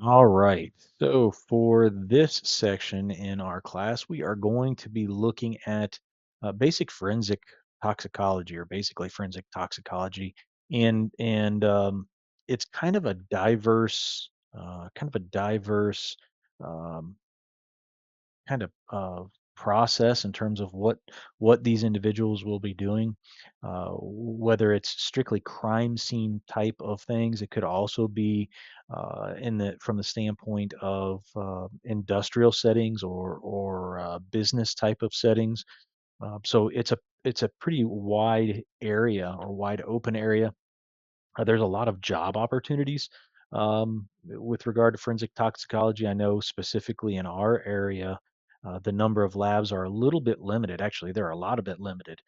All right. So for this section in our class, we are going to be looking at basic forensic toxicology, or basically forensic toxicology, and it's kind of a diverse um, kind of process in terms of what these individuals will be doing, whether it's strictly crime scene type of things. It could also be in the from the standpoint of industrial settings or business type of settings. So it's a pretty wide area or wide open area. There's a lot of job opportunities with regard to forensic toxicology. I know specifically in our area, the number of labs are a little bit limited. Actually, they're a lot a bit limited.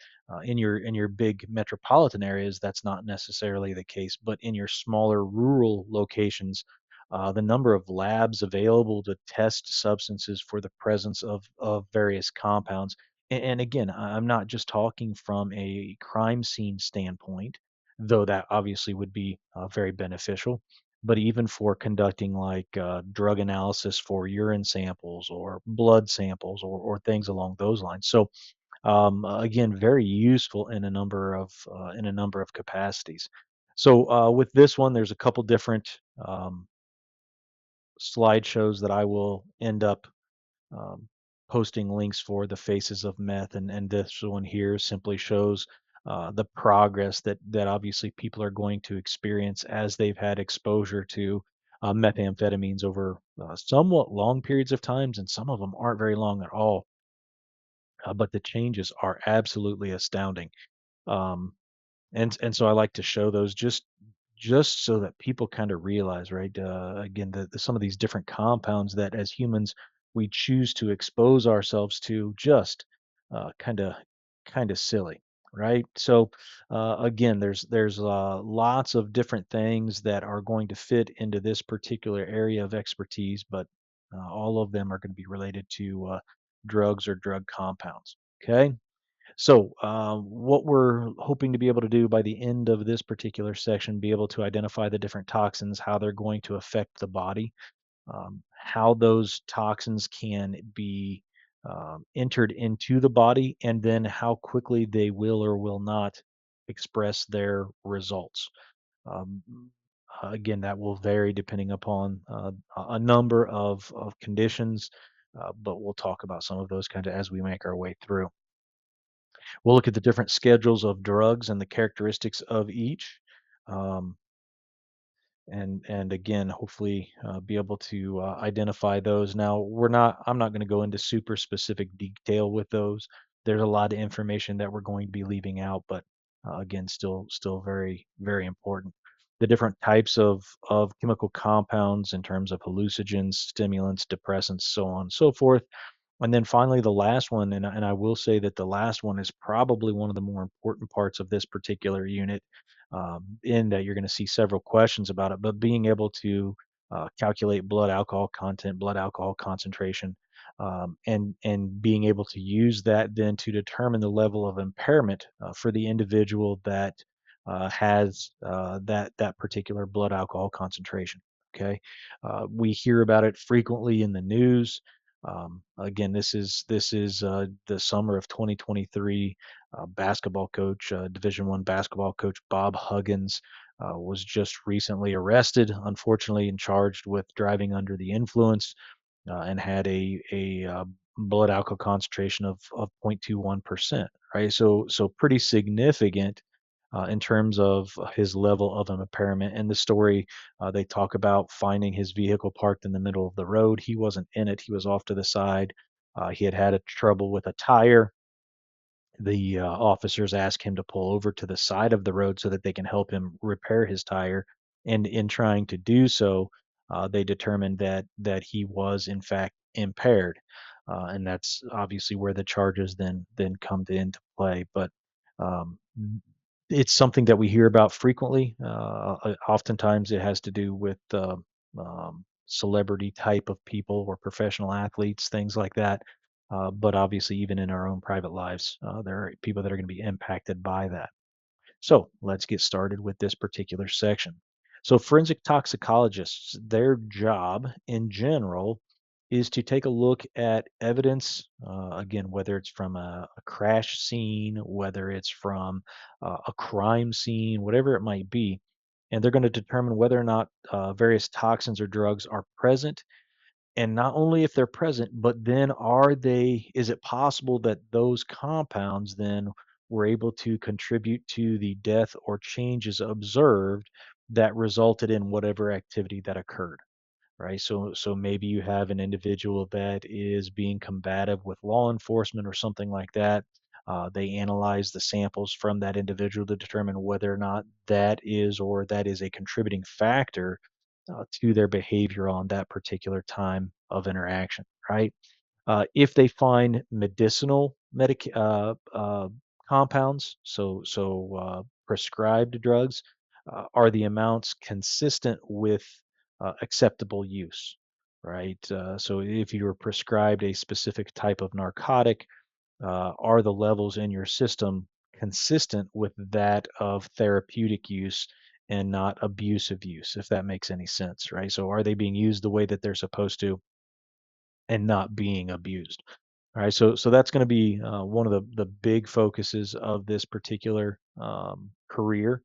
In your big metropolitan areas, that's not necessarily the case, but in your smaller rural locations, the number of labs available to test substances for the presence of various compounds. And again, I'm not just talking from a crime scene standpoint, though that obviously would be very beneficial. But even for conducting like drug analysis for urine samples or blood samples or things along those lines. So again, very useful in a number of capacities. So with this one, there's a couple different slideshows that I will end up um, posting links for the faces of meth, and this one here simply shows the progress that obviously people are going to experience as they've had exposure to methamphetamines over somewhat long periods of times, and some of them aren't very long at all. But the changes are absolutely astounding. Um, and so I like to show those just so that people kind of realize, right? Again, some of these different compounds that as humans we choose to expose ourselves to, just kind of silly, right? So again, there's lots of different things that are going to fit into this particular area of expertise, but all of them are going to be related to drugs or drug compounds. Okay. So, what we're hoping to be able to do by the end of this particular section, be able to identify the different toxins, how they're going to affect the body, how those toxins can be entered into the body, and then how quickly they will or will not express their results. Um, Again, that will vary depending upon a number of conditions, but we'll talk about some of those kind of as we make our way through. We'll look at the different schedules of drugs and the characteristics of each. Um, and again, hopefully be able to identify those. Now, I'm not going to go into super specific detail with those. There's a lot of information that we're going to be leaving out, but again, still very very important. The different types of chemical compounds in terms of hallucinogens, stimulants, depressants, so on and so forth. And then finally, the last one, and I will say that the last one is probably one of the more important parts of this particular unit, in that you're going to see several questions about it, but being able to calculate blood alcohol content, blood alcohol concentration, and being able to use that then to determine the level of impairment for the individual that has that particular blood alcohol concentration. Okay, we hear about it frequently in the news. Again, this is the summer of 2023. Basketball coach, Division I basketball coach Bob Huggins was just recently arrested, unfortunately, and charged with driving under the influence, and had a blood alcohol concentration of 0.21%. Right, so pretty significant in terms of his level of impairment. In the story, they talk about finding his vehicle parked in the middle of the road. He wasn't in it; he was off to the side. He had had a trouble with a tire. The officers ask him to pull over to the side of the road so that they can help him repair his tire. And in trying to do so, they determined that he was in fact impaired, and that's obviously where the charges then come into play. But um, it's something that we hear about frequently. Oftentimes, it has to do with celebrity type of people or professional athletes, things like that. But obviously, even in our own private lives, there are people that are going to be impacted by that. So let's get started with this particular section. So forensic toxicologists, their job in general is to take a look at evidence, again, whether it's from a crash scene, whether it's from a crime scene, whatever it might be, and they're going to determine whether or not various toxins or drugs are present, and not only if they're present, but then is it possible that those compounds then were able to contribute to the death or changes observed that resulted in whatever activity that occurred, right? So maybe you have an individual that is being combative with law enforcement or something like that. They analyze the samples from that individual to determine whether or not that is a contributing factor to their behavior on that particular time of interaction, right? If they find compounds, prescribed drugs, are the amounts consistent with acceptable use, right? So if you were prescribed a specific type of narcotic, are the levels in your system consistent with that of therapeutic use and not abusive use, if that makes any sense, right? So are they being used the way that they're supposed to and not being abused? All right, so that's going to be one of the big focuses of this particular career.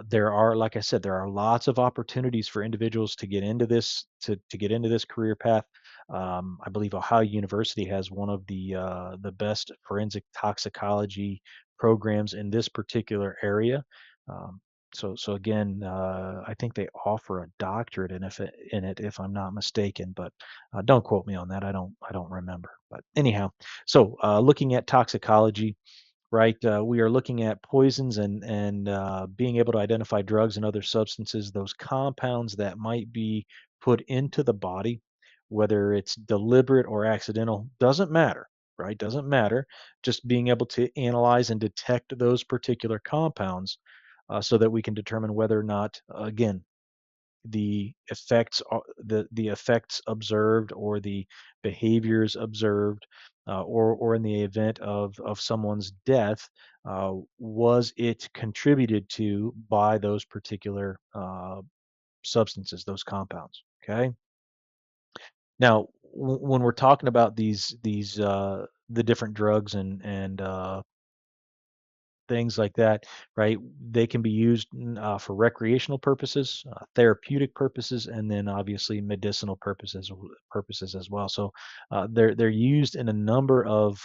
There are, like I said, there are lots of opportunities for individuals to get into this to get into this career path. I believe Ohio University has one of the best forensic toxicology programs in this particular area. Um, so again, I think they offer a doctorate in it, if I'm not mistaken, but don't quote me on that. I don't remember. But anyhow, so looking at toxicology, right? We are looking at poisons and being able to identify drugs and other substances, those compounds that might be put into the body, whether it's deliberate or accidental, doesn't matter, right? Doesn't matter. Just being able to analyze and detect those particular compounds, so that we can determine whether or not, again, the effects observed or the behaviors observed, or in the event of someone's death, was it contributed to by those particular substances, those compounds? Okay. Now, when we're talking about these the different drugs and things like that, right? They can be used for recreational purposes, therapeutic purposes, and then obviously medicinal purposes as well. So they're used in a number of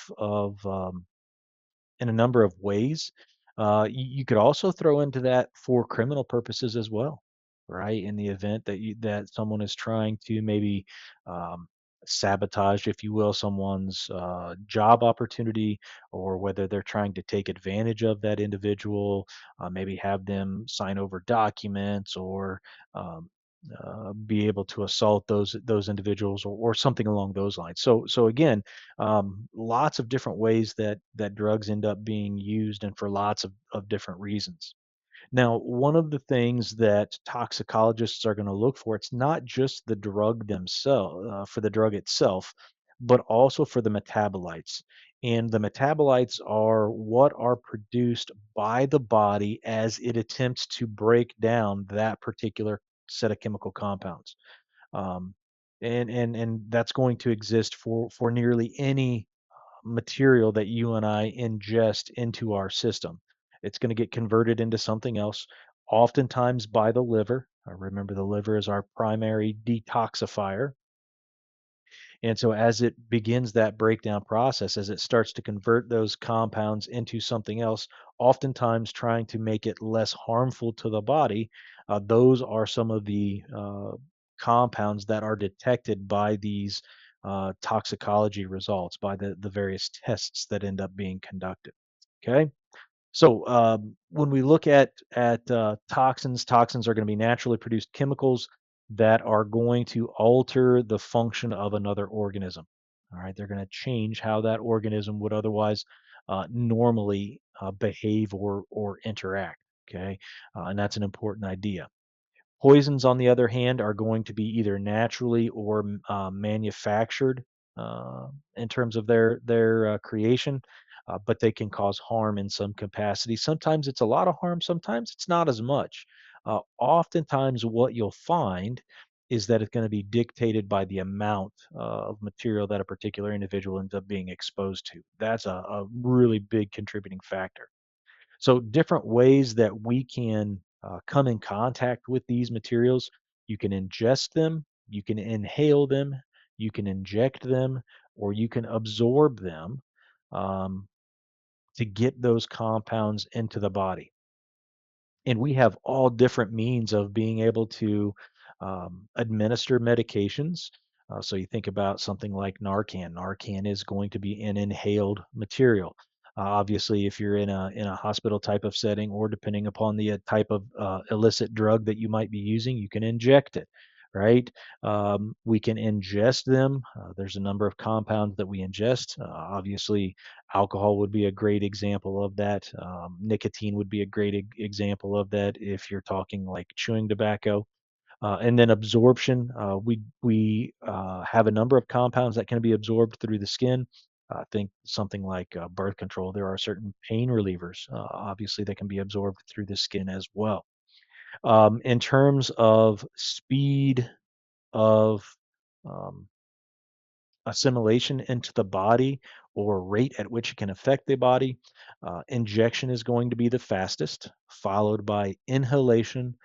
ways. You could also throw into that for criminal purposes as well, right? In the event that someone is trying to maybe um, sabotage, if you will, someone's job opportunity, or whether they're trying to take advantage of that individual, maybe have them sign over documents or um, be able to assault those individuals, or something along those lines. So again, lots of different ways that drugs end up being used, and for lots of different reasons. Now, one of the things that toxicologists are going to look for, it's not just the drug themselves, for the drug itself, but also for the metabolites. And the metabolites are what are produced by the body as it attempts to break down that particular set of chemical compounds. Um, and that's going to exist for nearly any material that you and I ingest into our system. It's going to get converted into something else, oftentimes by the liver. Remember, the liver is our primary detoxifier. And so, as it begins that breakdown process, as it starts to convert those compounds into something else, oftentimes trying to make it less harmful to the body, those are some of the compounds that are detected by these toxicology results, by the various tests that end up being conducted. Okay. So when we look at toxins, toxins are going to be naturally produced chemicals that are going to alter the function of another organism. All right, they're going to change how that organism would otherwise normally behave or interact. Okay, and that's an important idea. Poisons, on the other hand, are going to be either naturally or manufactured in terms of their creation, but they can cause harm in some capacity. Sometimes it's a lot of harm, sometimes it's not as much. oftentimes what you'll find is that it's going to be dictated by the amount of material that a particular individual ends up being exposed to. That's a really big contributing factor. So, different ways that we can come in contact with these materials: you can ingest them, you can inhale them, you can inject them, or you can absorb them um, to get those compounds into the body. And we have all different means of being able to administer medications. So you think about something like Narcan. Narcan is going to be an inhaled material. Obviously, if you're in a hospital type of setting, or depending upon the type of illicit drug that you might be using, you can inject it, right? We can ingest them. There's a number of compounds that we ingest. Obviously, alcohol would be a great example of that. Nicotine would be a great example of that if you're talking like chewing tobacco. And then absorption, we have a number of compounds that can be absorbed through the skin. Think something like birth control. There are certain pain relievers, obviously, that can be absorbed through the skin as well. In terms of speed of um, assimilation into the body, or rate at which it can affect the body, injection is going to be the fastest, followed by inhalation,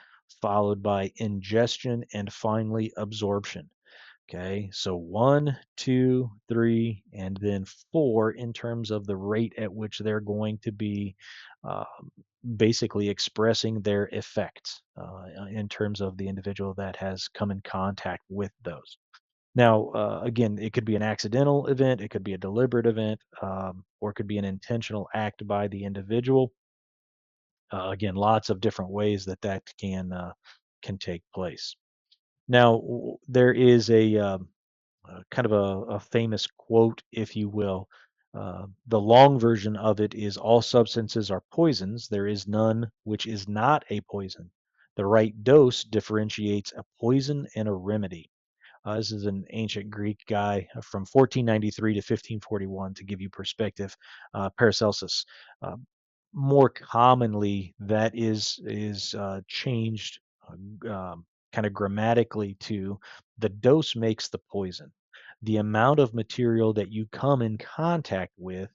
followed by ingestion, and finally absorption. Okay, so one, two, three, and then four in terms of the rate at which they're going to be uh, basically expressing their effects in terms of the individual that has come in contact with those. Now, again, it could be an accidental event, it could be a deliberate event, or it could be an intentional act by the individual. Again, lots of different ways that can take place. Now, there is a kind of a famous quote, if you will. The long version of it is: "All substances are poisons. There is none which is not a poison. The right dose differentiates a poison and a remedy." This is an ancient Greek guy from 1493 to 1541, to give you perspective. Paracelsus. Uh, More commonly, that is changed kind of grammatically to: the dose makes the poison. The amount of material that you come in contact with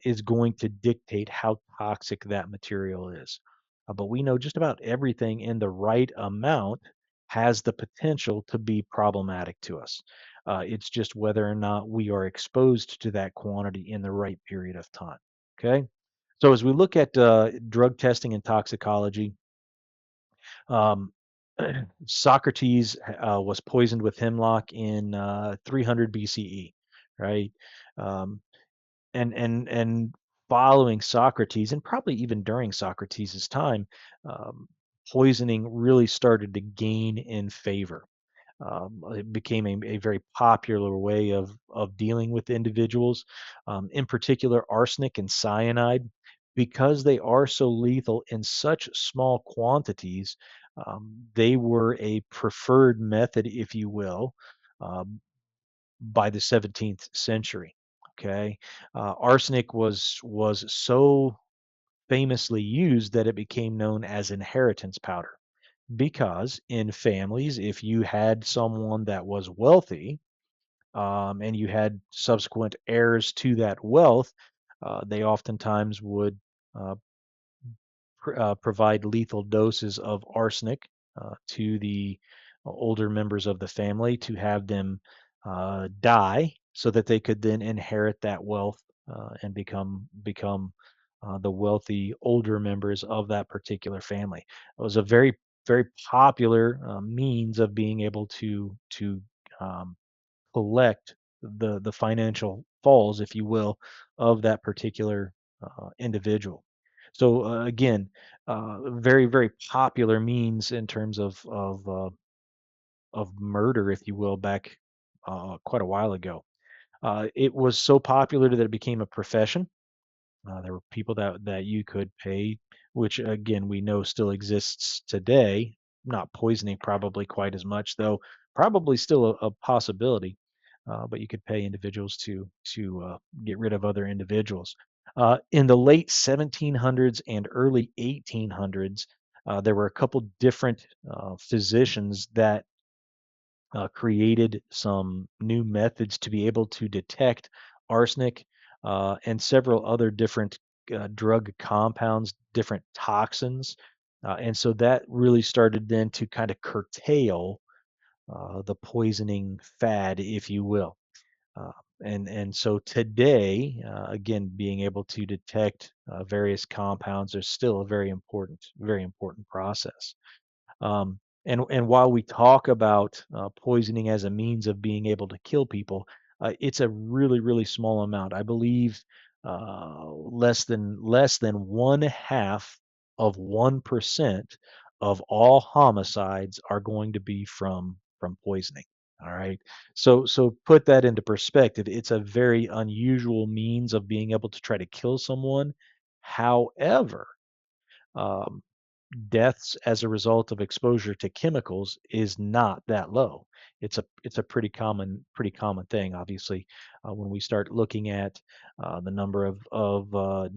is going to dictate how toxic that material is. But we know just about everything in the right amount has the potential to be problematic to us. It's just whether or not we are exposed to that quantity in the right period of time. Okay. So as we look at drug testing and toxicology, um, Socrates was poisoned with hemlock in 300 BCE, right? Um, and following Socrates, and probably even during Socrates' time, um, poisoning really started to gain in favor. It became a very popular way of dealing with individuals. In particular, arsenic and cyanide, because they are so lethal in such small quantities. They were a preferred method, if you will, um, by the 17th century. Okay, arsenic was so famously used that it became known as inheritance powder, because in families, if you had someone that was wealthy, and you had subsequent heirs to that wealth, they oftentimes would uh, provide lethal doses of arsenic to the older members of the family, to have them die, so that they could then inherit that wealth and become the wealthy older members of that particular family. It was a very popular means of being able to um, collect the financial falls, if you will, of that particular individual. So again, very popular means in terms of murder, if you will, back quite a while ago. It was so popular that it became a profession. There were people that you could pay, which again we know still exists today. Not poisoning probably quite as much, though probably still a possibility. But you could pay individuals to get rid of other individuals. In the late 1700s and early 1800s, there were a couple different physicians that created some new methods to be able to detect arsenic and several other different drug compounds, different toxins. And so that really started then to kind of curtail the poisoning fad, if you will. Uh, and so today, again, being able to detect various compounds is still a very important process. And while we talk about poisoning as a means of being able to kill people, it's a really small amount. I believe less than 0.5% of all homicides are going to be from poisoning. All right. So put that into perspective. It's a very unusual means of being able to try to kill someone. However, um, deaths as a result of exposure to chemicals is not that low. It's a pretty common thing. Obviously, when we start looking at the number of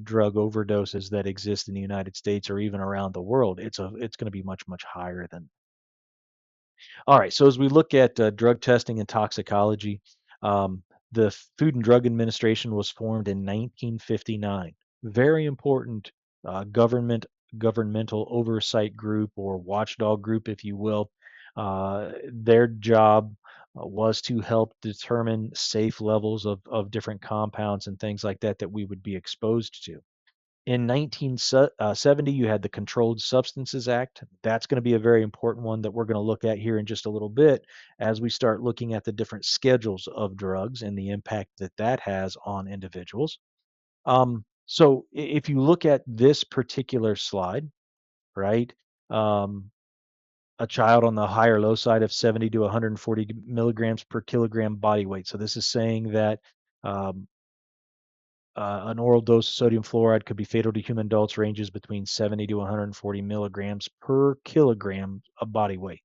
drug overdoses that exist in the United States or even around the world, it's going to be much higher than. All right. So as we look at drug testing and toxicology, um, the Food and Drug Administration was formed in 1959. Very important governmental oversight group or watchdog group, if you will. Their job was to help determine safe levels of different compounds and things like that that we would be exposed to. In 1970, you had the Controlled Substances Act. That's going to be a very important one that we're going to look at here in just a little bit as we start looking at the different schedules of drugs and the impact that that has on individuals. So if you look at this particular slide, right, um, a child on the high or low side of 70 to 140 milligrams per kilogram body weight. So this is saying that um, an oral dose of sodium fluoride could be fatal to human adults, ranges between 70 to 140 milligrams per kilogram of body weight.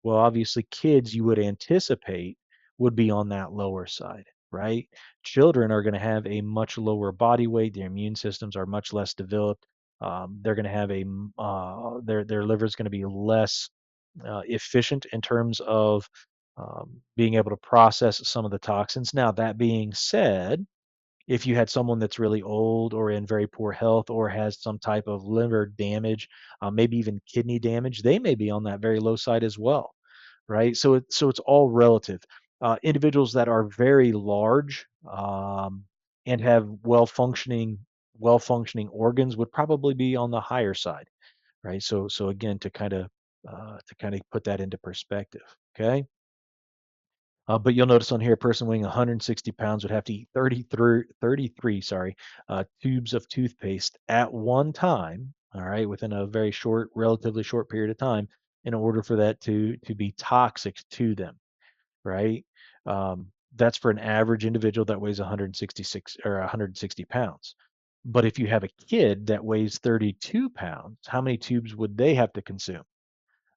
Well, obviously, kids you would anticipate would be on that lower side, right? Children are going to have a much lower body weight. Their immune systems are much less developed. They're going to have their liver is going to be less efficient in terms of being able to process some of the toxins. Now, that being said, if you had someone that's really old or in very poor health or has some type of liver damage, maybe even kidney damage, they may be on that very low side as well, right? So it's all relative. Individuals that are very large and have well functioning organs would probably be on the higher side, right? So again, to kind of put that into perspective, okay. But you'll notice on here, a person weighing 160 pounds would have to eat 33 tubes of toothpaste at one time, all right, within a very short, relatively short period of time in order for that to be toxic to them, right? That's for an average individual that weighs 166 or 160 pounds. But if you have a kid that weighs 32 pounds, how many tubes would they have to consume?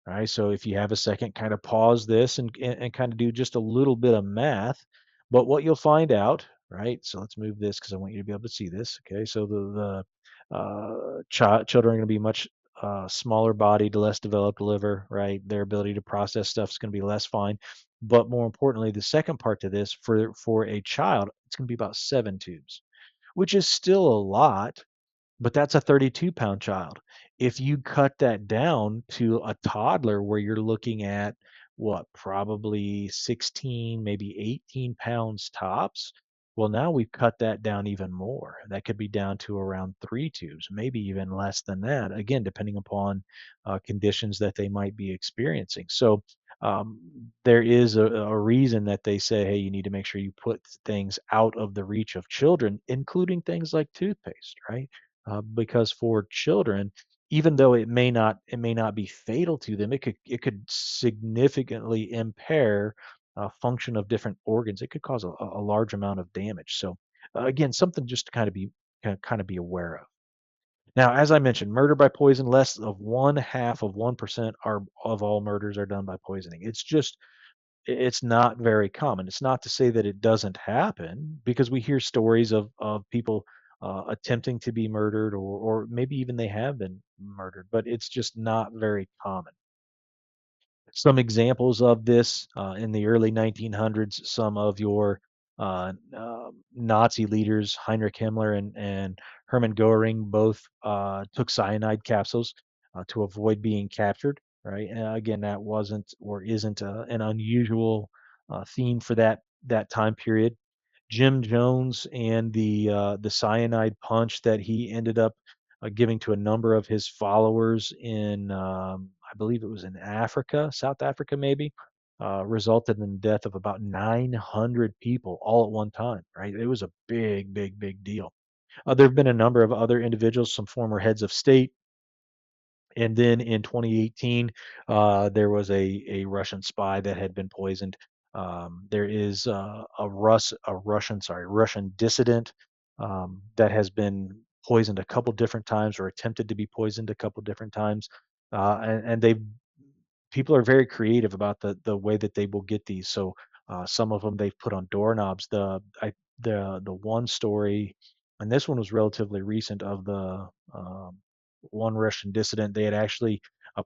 All right. So if you have a second, kind of pause this and kind of do just a little bit of math. But what you'll find out, right? So let's move this because I want you to be able to see this. Okay. So the children are going to be much smaller bodied, less developed liver, right? Their ability to process stuff is going to be less fine. But more importantly, the second part to this for a child, it's going to be about 7 tubes, which is still a lot, but that's a 32-pound child. If you cut that down to a toddler where you're looking at what, probably 16, maybe 18 pounds tops, well, now we've cut that down even more. That could be down to around 3 tubes, maybe even less than that, again, depending upon conditions that they might be experiencing. So um, there is a reason that they say, hey, you need to make sure you put things out of the reach of children, including things like toothpaste, right? Because for children, even though it may not be fatal to them, it could significantly impair function of different organs. It could cause a large amount of damage. So again, something just to kind of be aware of. Now, as I mentioned, murder by poison, less of 0.5% are of all murders are done by poisoning. It's not very common. It's not to say that it doesn't happen because we hear stories of people attempting to be murdered, or maybe even they have been murdered, but it's just not very common. Some examples of this in the early 1900s, some of your Nazi leaders, Heinrich Himmler and Hermann Goering, both took cyanide capsules to avoid being captured. Right? Again, that wasn't or isn't an unusual theme for that time period. Jim Jones and the cyanide punch that he ended up giving to a number of his followers in, I believe it was in Africa, South Africa maybe, resulted in the death of about 900 people all at one time. Right, it was a big, big, big deal. There have been a number of other individuals, some former heads of state, and then in 2018, there was a Russian spy that had been poisoned. There is Russian dissident that has been poisoned a couple different times or attempted to be poisoned a couple different times. And they people are very creative about the way that they will get these. So some of them they've put on doorknobs. The one story, and this one was relatively recent, of the one Russian dissident. They had actually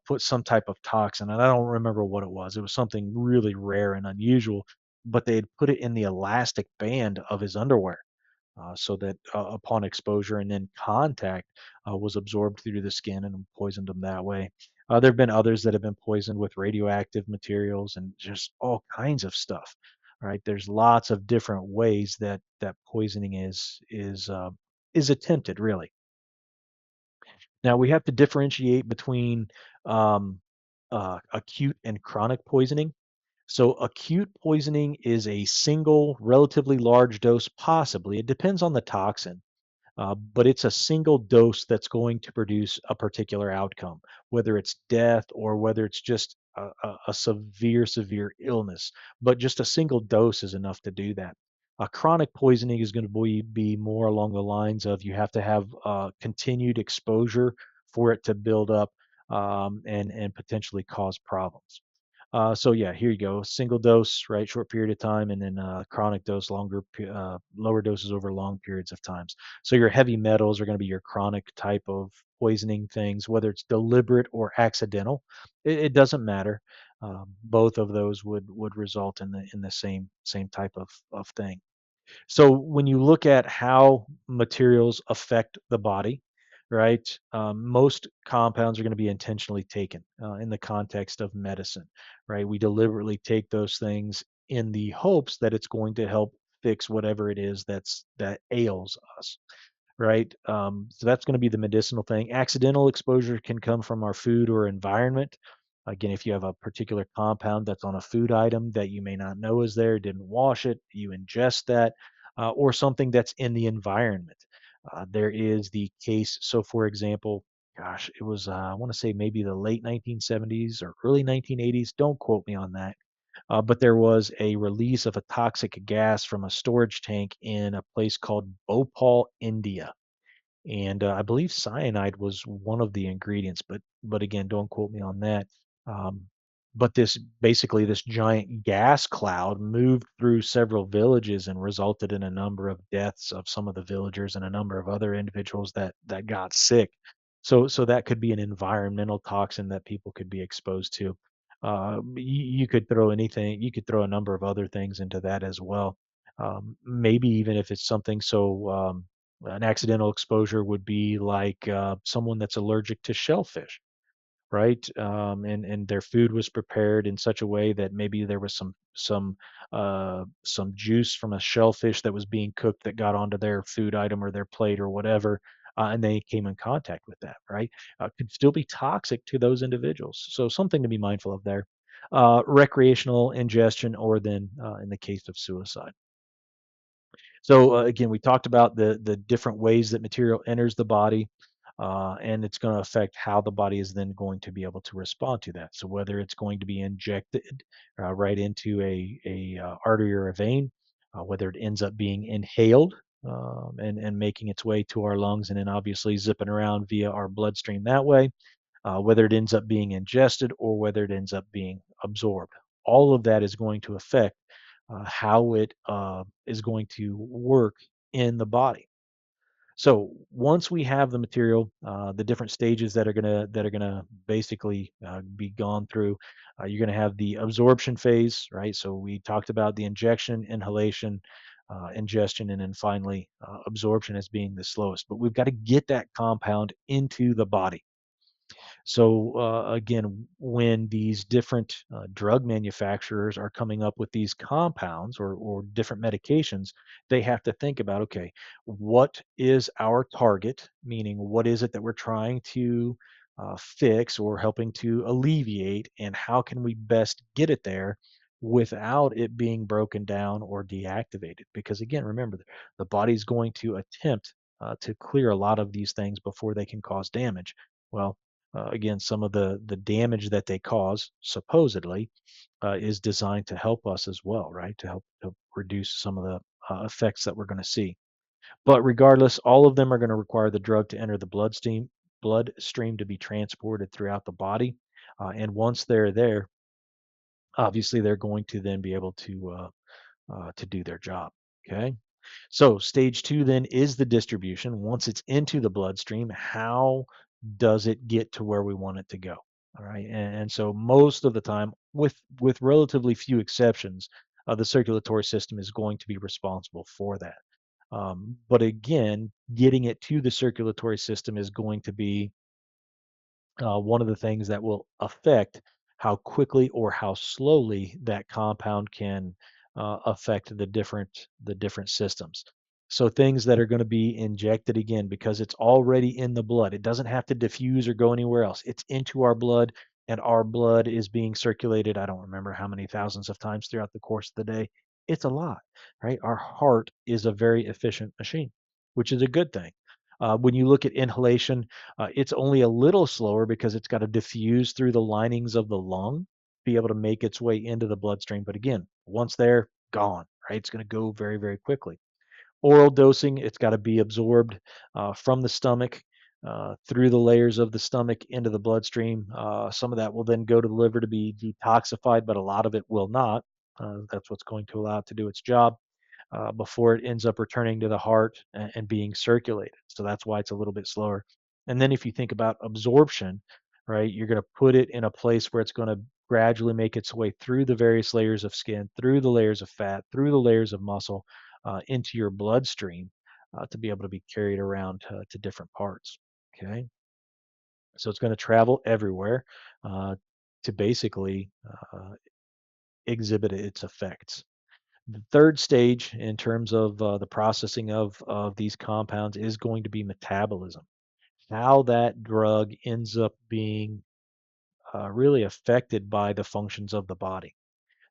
put some type of toxin, and I don't remember what it was. It was something really rare and unusual, but they had put it in the elastic band of his underwear, so that upon exposure and then contact was absorbed through the skin and poisoned them that way. There have been others that have been poisoned with radioactive materials and just all kinds of stuff. Right? There's lots of different ways that poisoning is attempted, really. Now we have to differentiate between um, acute and chronic poisoning. So acute poisoning is a single, relatively large dose, possibly. It depends on the toxin, but it's a single dose that's going to produce a particular outcome, whether it's death or whether it's just a severe, severe illness. But just a single dose is enough to do that. Chronic poisoning is going to be more along the lines of you have to have continued exposure for it to build up and potentially cause problems. So yeah, here you go. Single dose, right? Short period of time, and then chronic dose, lower doses over long periods of times. So your heavy metals are going to be your chronic type of poisoning things, whether it's deliberate or accidental. It doesn't matter. Both of those would result in the same type of thing. So when you look at how materials affect the body, right, most compounds are going to be intentionally taken in the context of medicine, right? We deliberately take those things in the hopes that it's going to help fix whatever it is that ails us, right? So that's going to be the medicinal thing. Accidental exposure can come from our food or environment. Again, if you have a particular compound that's on a food item that you may not know is there, didn't wash it, you ingest that, or something that's in the environment. There is the case. So, for example, gosh, it was, I want to say maybe the late 1970s or early 1980s. Don't quote me on that. But there was a release of a toxic gas from a storage tank in a place called Bhopal, India, and I believe cyanide was one of the ingredients, but again, don't quote me on that. Um, but this giant gas cloud moved through several villages and resulted in a number of deaths of some of the villagers and a number of other individuals that got sick. So that could be an environmental toxin that people could be exposed to. You could throw anything. You could throw a number of other things into that as well. Maybe even if it's something so an accidental exposure would be like someone that's allergic to shellfish, right? And their food was prepared in such a way that maybe there was some juice from a shellfish that was being cooked that got onto their food item or their plate or whatever, and they came in contact with that, right? Could still be toxic to those individuals. So something to be mindful of there. Recreational ingestion, or then in the case of suicide. So again, we talked about the different ways that material enters the body, and it's going to affect how the body is then going to be able to respond to that. So whether it's going to be injected right into a artery or a vein, whether it ends up being inhaled and making its way to our lungs, and then obviously zipping around via our bloodstream that way, whether it ends up being ingested or whether it ends up being absorbed. All of that is going to affect how it is going to work in the body. So once we have the material, the different stages that are gonna basically be gone through, you're gonna have the absorption phase, right? So we talked about the injection, inhalation, ingestion, and then finally absorption as being the slowest. But we've got to get that compound into the body. So again, when these different drug manufacturers are coming up with these compounds or different medications, they have to think about, okay, what is our target? Meaning, what is it that we're trying to fix or helping to alleviate, and how can we best get it there without it being broken down or deactivated? Because again, remember, the body's going to attempt to clear a lot of these things before they can cause damage. Well, again, some of the damage that they cause, supposedly, is designed to help us as well, right? To help to reduce some of the effects that we're going to see. But regardless, all of them are going to require the drug to enter the bloodstream to be transported throughout the body. And once they're there, obviously they're going to then be able to do their job. Okay. So stage two then is the distribution. Once it's into the bloodstream, how does it get to where we want it to go? All right. And so most of the time, with relatively few exceptions, the circulatory system is going to be responsible for that. But again, getting it to the circulatory system is going to be one of the things that will affect how quickly or how slowly that compound can affect the different systems. So things that are going to be injected, again, because it's already in the blood. It doesn't have to diffuse or go anywhere else. It's into our blood, and our blood is being circulated. I don't remember how many thousands of times throughout the course of the day. It's a lot, right? Our heart is a very efficient machine, which is a good thing. When you look at inhalation, it's only a little slower because it's got to diffuse through the linings of the lung, be able to make its way into the bloodstream. But again, once there, gone, right? It's going to go very, very quickly. Oral dosing, it's got to be absorbed from the stomach through the layers of the stomach into the bloodstream. Some of that will then go to the liver to be detoxified, but a lot of it will not. That's what's going to allow it to do its job before it ends up returning to the heart and being circulated. So that's why it's a little bit slower. And then if you think about absorption, right, you're going to put it in a place where it's going to gradually make its way through the various layers of skin, through the layers of fat, through the layers of muscle, into your bloodstream to be able to be carried around to different parts. Okay. So it's going to travel everywhere uh, to basically exhibit its effects. The third stage in terms of the processing of these compounds is going to be metabolism. How that drug ends up being really affected by the functions of the body.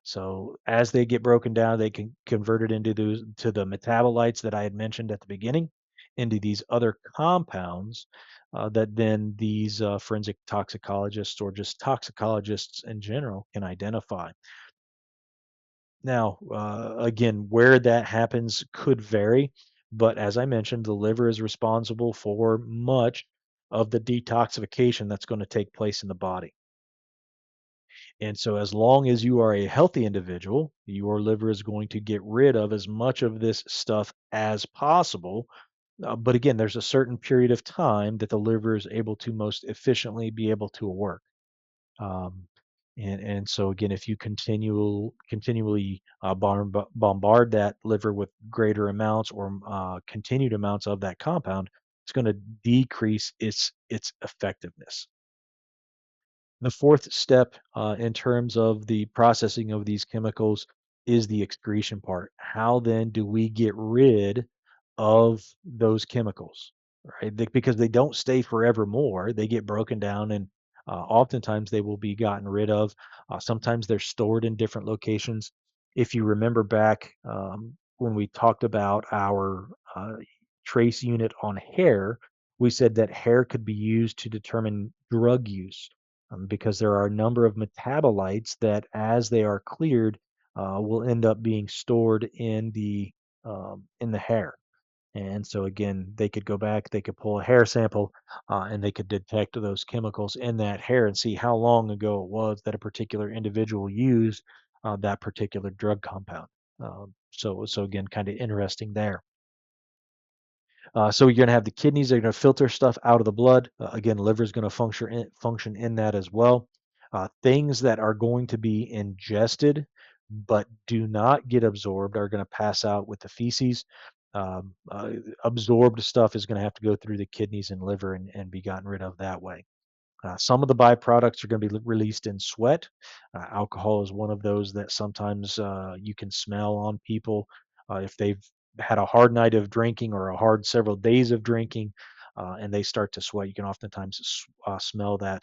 So as they get broken down, they can convert it into those to the metabolites that I had mentioned at the beginning, into these other compounds that then these forensic toxicologists or just toxicologists in general can identify. Now, again, where that happens could vary, but as I mentioned, the liver is responsible for much of the detoxification that's going to take place in the body. And so, as long as you are a healthy individual, your liver is going to get rid of as much of this stuff as possible. But again, there's a certain period of time that the liver is able to most efficiently be able to work. Um, and so again, if you continually bombard that liver with greater amounts or continued amounts of that compound, it's going to decrease its effectiveness. The fourth step in terms of the processing of these chemicals is the excretion part. How then do we get rid of those chemicals, right? Because they don't stay forevermore. They get broken down and oftentimes they will be gotten rid of. Sometimes they're stored in different locations. If you remember back when we talked about our trace unit on hair, we said that hair could be used to determine drug use because there are a number of metabolites that, as they are cleared, will end up being stored in the hair. And so again, they could go back, they could pull a hair sample, and they could detect those chemicals in that hair and see how long ago it was that a particular individual used that particular drug compound. So again, kind of interesting there. So you're going to have the kidneys that are going to filter stuff out of the blood. Again, liver is going to function in that as well. Things that are going to be ingested but do not get absorbed are going to pass out with the feces. Um, uh, Absorbed stuff is going to have to go through the kidneys and liver and be gotten rid of that way. Some of the byproducts are going to be released in sweat. Alcohol is one of those that sometimes you can smell on people if they've had a hard night of drinking or a hard several days of drinking, and they start to sweat. You can oftentimes smell that.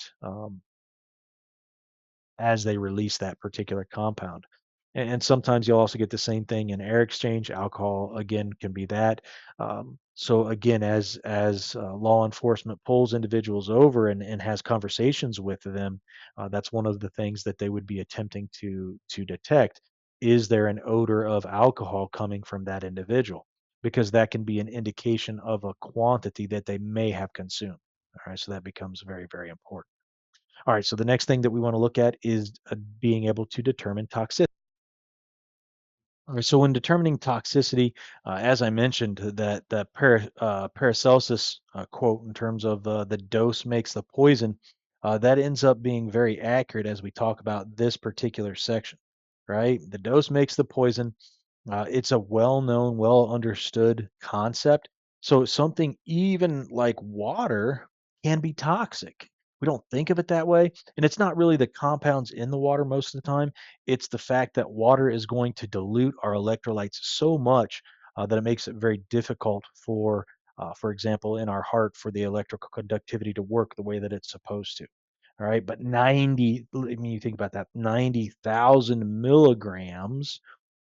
As they release that particular compound. And sometimes you'll also get the same thing in air exchange. Alcohol again can be that. So again, as law enforcement pulls individuals over and has conversations with them, that's one of the things that they would be attempting to detect. Is there an odor of alcohol coming from that individual? Because that can be an indication of a quantity that they may have consumed. All right, so that becomes very, very important. All right, so the next thing that we want to look at is being able to determine toxicity. All right, so when determining toxicity, as I mentioned, that Paracelsus quote in terms of the dose makes the poison, that ends up being very accurate as we talk about this particular section, right? The dose makes the poison. It's a well-known, well-understood concept. So something even like water can be toxic. We don't think of it that way, and it's not really the compounds in the water most of the time. It's the fact that water is going to dilute our electrolytes so much that it makes it very difficult for example, in our heart, for the electrical conductivity to work the way that it's supposed to. All right, but I mean, you think about that, 90,000 milligrams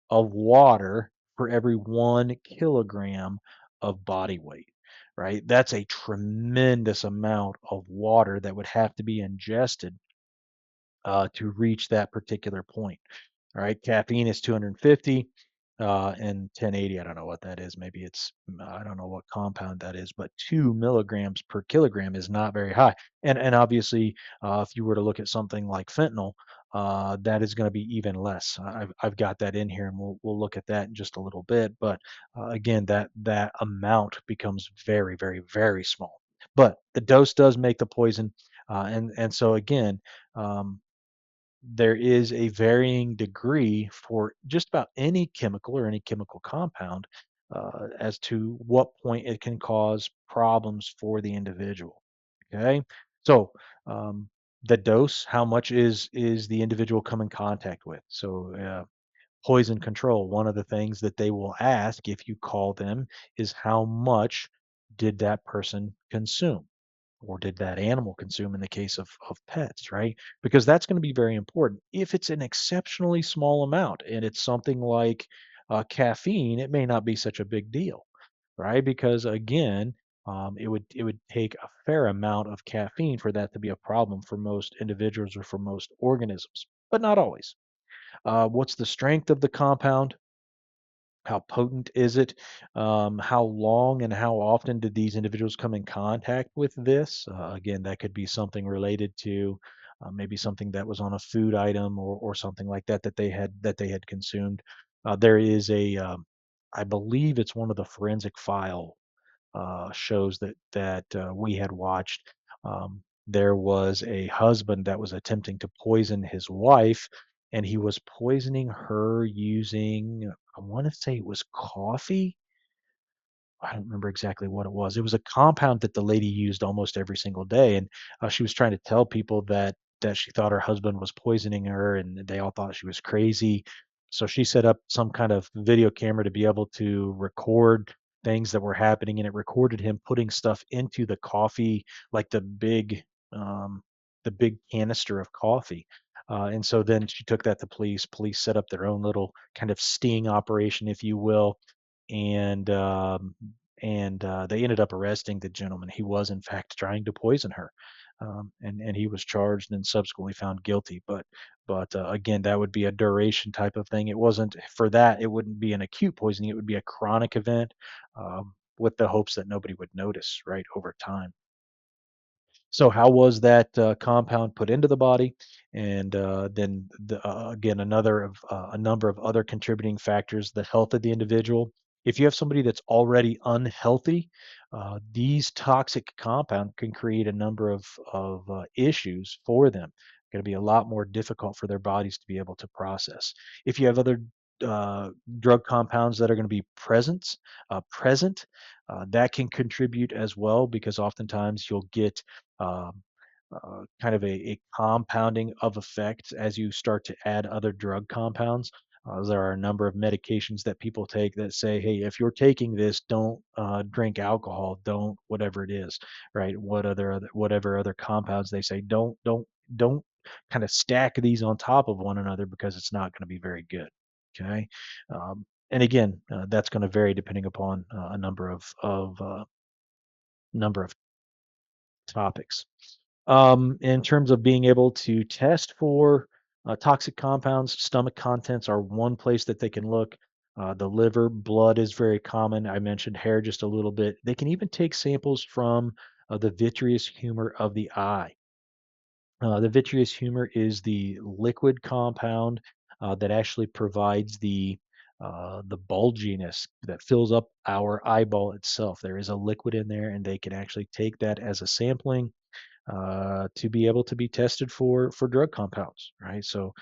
of water for every 1 kilogram of body weight, right? That's a tremendous amount of water that would have to be ingested to reach that particular point. All right, caffeine is 250 and 1080. I don't know what that is. Maybe I don't know what compound that is, but 2 milligrams per kilogram is not very high. And obviously, if you were to look at something like fentanyl, that is going to be even less. I've got that in here, and we'll look at that in just a little bit. But again, that amount becomes very, very, very small. But the dose does make the poison, and so again. There is a varying degree for just about any chemical or any chemical compound as to what point it can cause problems for the individual. Okay, so the dose, how much is the individual come in contact with? So poison control, one of the things that they will ask if you call them is how much did that person consume? Or did that animal consume in the case of pets, right? Because that's going to be very important. If it's an exceptionally small amount and it's something like caffeine, it may not be such a big deal, right? Because again, it would take a fair amount of caffeine for that to be a problem for most individuals or for most organisms, but not always. What's the strength of the compound? How potent is it? How long and how often did these individuals come in contact with this? Again, that could be something related to maybe something that was on a food item or something like that that they had consumed. There is I believe it's one of the forensic file shows that we had watched. There was a husband that was attempting to poison his wife, and he was poisoning her using, I want to say it was coffee. I don't remember exactly what it was. It was a compound that the lady used almost every single day, and she was trying to tell people that she thought her husband was poisoning her, and they all thought she was crazy. So she set up some kind of video camera to be able to record things that were happening, and it recorded him putting stuff into the coffee, like um, the big canister of coffee. And so then she took that to police. Police set up their own little kind of sting operation, if you will, and they ended up arresting the gentleman. He was in fact trying to poison her, and he was charged and subsequently found guilty. But again, that would be a duration type of thing. It wasn't for that. It wouldn't be an acute poisoning. It would be a chronic event, with the hopes that nobody would notice right over time. So how was that compound put into the body? And again, a number of other contributing factors: the health of the individual. If you have somebody that's already unhealthy, these toxic compounds can create a number of issues for them. Going to be a lot more difficult for their bodies to be able to process. If you have other uh, drug compounds that are going to be present, that can contribute as well because oftentimes you'll get um, kind of a compounding of effects as you start to add other drug compounds. There are a number of medications that people take that say, "Hey, if you're taking this, don't drink alcohol, don't whatever it is, right? Whatever other compounds they say, don't kind of stack these on top of one another because it's not going to be very good." Okay, and again, that's going to vary depending upon a number of topics. In terms of being able to test for toxic compounds, stomach contents are one place that they can look. The liver, blood is very common. I mentioned hair just a little bit. They can even take samples from the vitreous humor of the eye. The vitreous humor is the liquid compound that actually provides the bulginess that fills up our eyeball itself. There is a liquid in there, and they can actually take that as a sampling to be able to be tested for drug compounds, right? So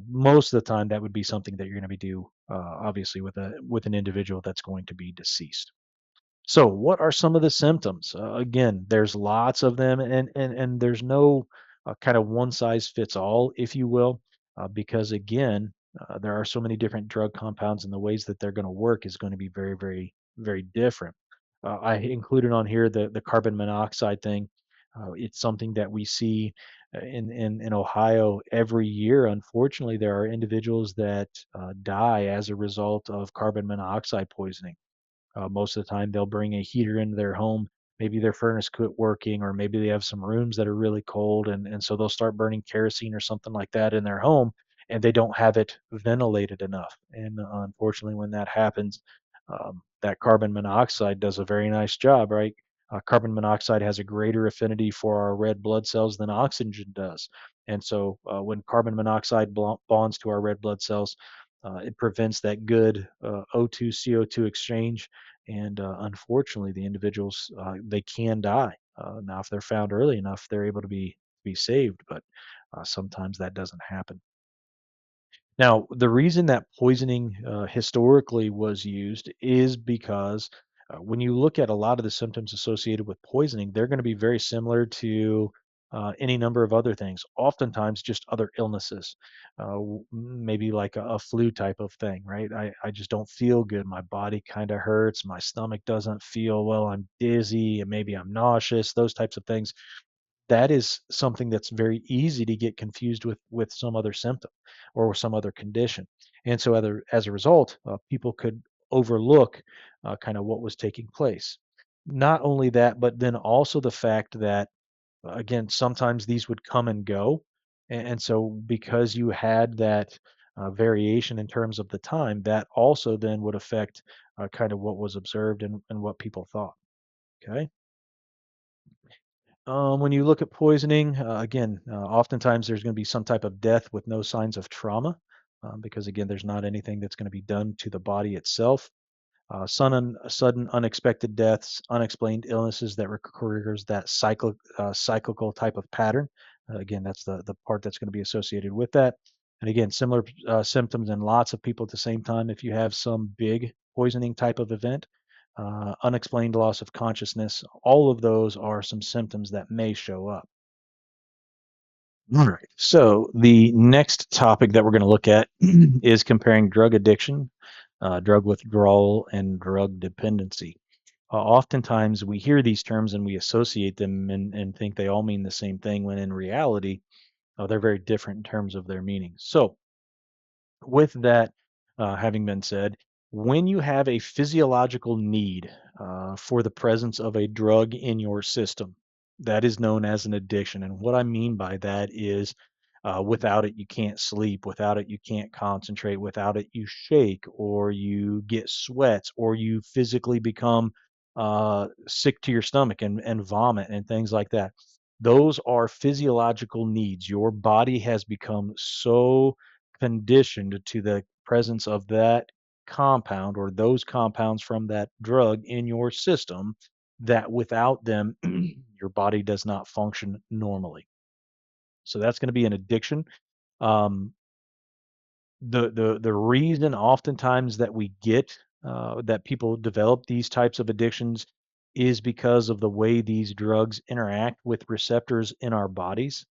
most of the time, that would be something that you're going to be do obviously with an individual that's going to be deceased. So, what are some of the symptoms? Again, there's lots of them, and there's no kind of one size fits all, if you will, because again, there are so many different drug compounds, and the ways that they're going to work is going to be very, very, very different. I included on here the carbon monoxide thing. It's something that we see in Ohio every year. Unfortunately, there are individuals that die as a result of carbon monoxide poisoning. Most of the time, they'll bring a heater into their home. Maybe their furnace quit working, or maybe they have some rooms that are really cold, and so they'll start burning kerosene or something like that in their home, and they don't have it ventilated enough. And unfortunately, when that happens, that carbon monoxide does a very nice job, right? Carbon monoxide has a greater affinity for our red blood cells than oxygen does. And so when carbon monoxide bonds to our red blood cells, it prevents that good O2 CO2 exchange, and unfortunately, the individuals they can die. Now, if they're found early enough, they're able to be saved, but sometimes that doesn't happen. Now, the reason that poisoning historically was used is because when you look at a lot of the symptoms associated with poisoning, they're going to be very similar to any number of other things, oftentimes just other illnesses, maybe like a flu type of thing, right? I just don't feel good. My body kind of hurts. My stomach doesn't feel well. I'm dizzy and maybe I'm nauseous, those types of things. That is something that's very easy to get confused with some other symptom or with some other condition. And so as a result, people could overlook kind of what was taking place. Not only that, but then also the fact that again, sometimes these would come and go. And so because you had that variation in terms of the time, that also then would affect kind of what was observed and what people thought. Okay. When you look at poisoning, again, oftentimes there's going to be some type of death with no signs of trauma, because again, there's not anything that's going to be done to the body itself. Sudden unexpected deaths, unexplained illnesses that recurs that cyclical type of pattern. Again, that's the part that's going to be associated with that. And again, similar symptoms in lots of people at the same time. If you have some big poisoning type of event, unexplained loss of consciousness, all of those are some symptoms that may show up. All right. So the next topic that we're going to look at is comparing drug addiction, drug withdrawal, and drug dependency. Oftentimes we hear these terms and we associate them and think they all mean the same thing, when in reality, they're very different in terms of their meaning. So with that having been said, when you have a physiological need for the presence of a drug in your system, that is known as an addiction. And what I mean by that is without it, you can't sleep. Without it, you can't concentrate. Without it, you shake or you get sweats or you physically become sick to your stomach and vomit and things like that. Those are physiological needs. Your body has become so conditioned to the presence of that compound or those compounds from that drug in your system that without them, your body does not function normally. So that's going to be an addiction. Um, the reason oftentimes that we get that people develop these types of addictions is because of the way these drugs interact with receptors in our bodies.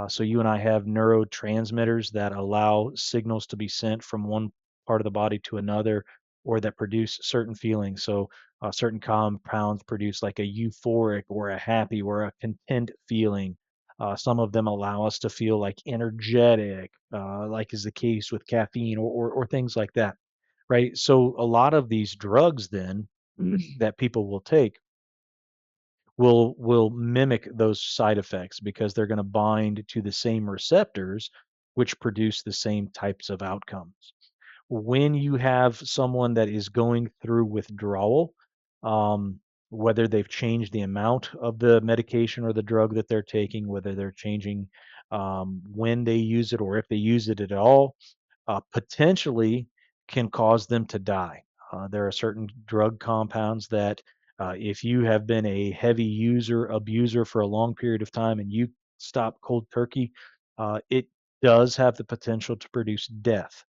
So you and I have neurotransmitters that allow signals to be sent from one part of the body to another, or that produce certain feelings. So certain compounds produce like a euphoric or a happy or a content feeling. Some of them allow us to feel like energetic, like is the case with caffeine or things like that, right? So a lot of these drugs then that people will take will mimic those side effects because they're going to bind to the same receptors which produce the same types of outcomes. When you have someone that is going through withdrawal, um, whether they've changed the amount of the medication or the drug that they're taking, whether they're changing when they use it or if they use it at all, potentially can cause them to die. There are certain drug compounds that, if you have been a heavy user, abuser for a long period of time and you stop cold turkey, it does have the potential to produce death.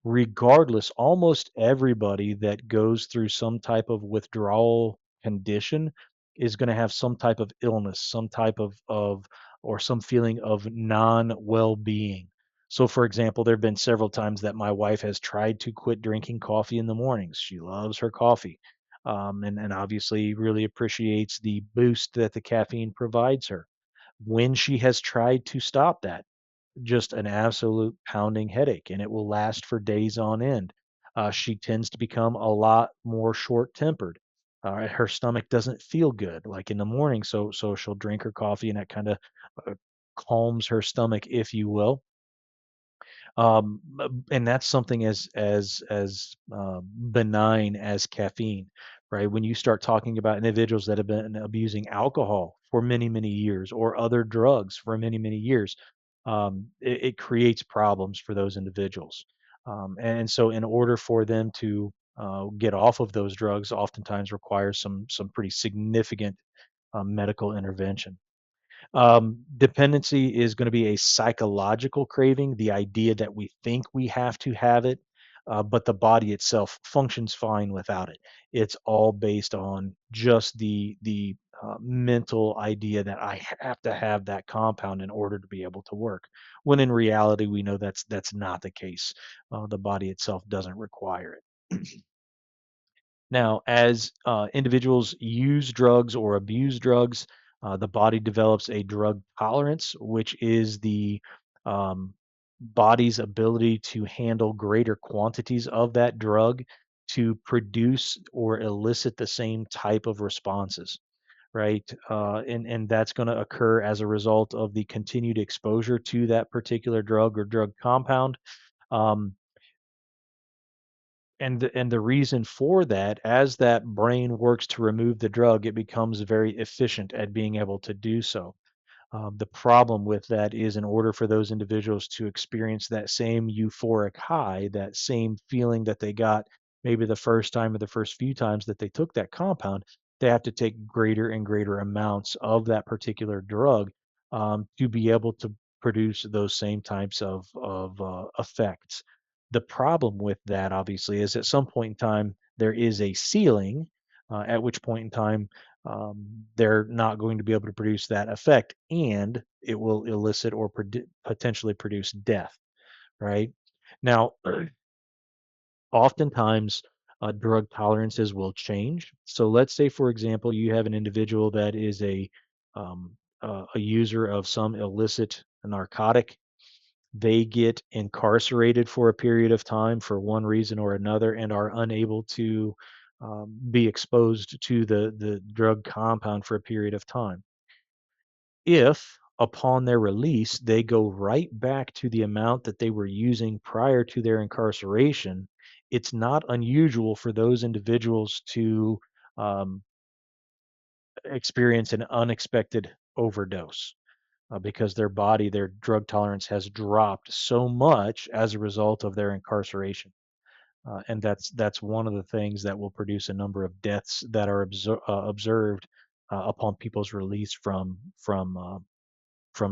Regardless, almost everybody that goes through some type of withdrawal condition is going to have some type of illness, some type of or some feeling of non-well-being. So, for example, there have been several times that my wife has tried to quit drinking coffee in the mornings. She loves her coffee, and obviously really appreciates the boost that the caffeine provides her. When she has tried to stop that, just an absolute pounding headache, and it will last for days on end. She tends to become a lot more short-tempered. Her stomach doesn't feel good, like in the morning, so she'll drink her coffee, and that kind of calms her stomach, if you will. And that's something as benign as caffeine, right? When you start talking about individuals that have been abusing alcohol for many, many years or other drugs for many, many years, it creates problems for those individuals. And so, in order for them to get off of those drugs, oftentimes requires some pretty significant medical intervention. Dependency is going to be a psychological craving, the idea that we think we have to have it, but the body itself functions fine without it. It's all based on just the mental idea that I have to have that compound in order to be able to work. When in reality, we know that's not the case. The body itself doesn't require it. Now, as individuals use drugs or abuse drugs, the body develops a drug tolerance, which is the um, body's ability to handle greater quantities of that drug to produce or elicit the same type of responses, right? And that's going to occur as a result of the continued exposure to that particular drug or drug compound. Um, and the reason for that, as that brain works to remove the drug, it becomes very efficient at being able to do so. The problem with that is, in order for those individuals to experience that same euphoric high, that same feeling that they got maybe the first time or the first few times that they took that compound, they have to take greater and greater amounts of that particular drug to be able to produce those same types of effects. The problem with that, obviously, is at some point in time there is a ceiling, at which point in time they're not going to be able to produce that effect, and it will elicit or potentially produce death, right? Now, oftentimes, drug tolerances will change. So let's say, for example, you have an individual that is a user of some illicit narcotic. They get incarcerated for a period of time for one reason or another and are unable to be exposed to the drug compound for a period of time. If upon their release they go right back to the amount that they were using prior to their incarceration, it's not unusual for those individuals to um, experience an unexpected overdose because their body, their drug tolerance has dropped so much as a result of their incarceration. and that's one of the things that will produce a number of deaths that are observed upon people's release from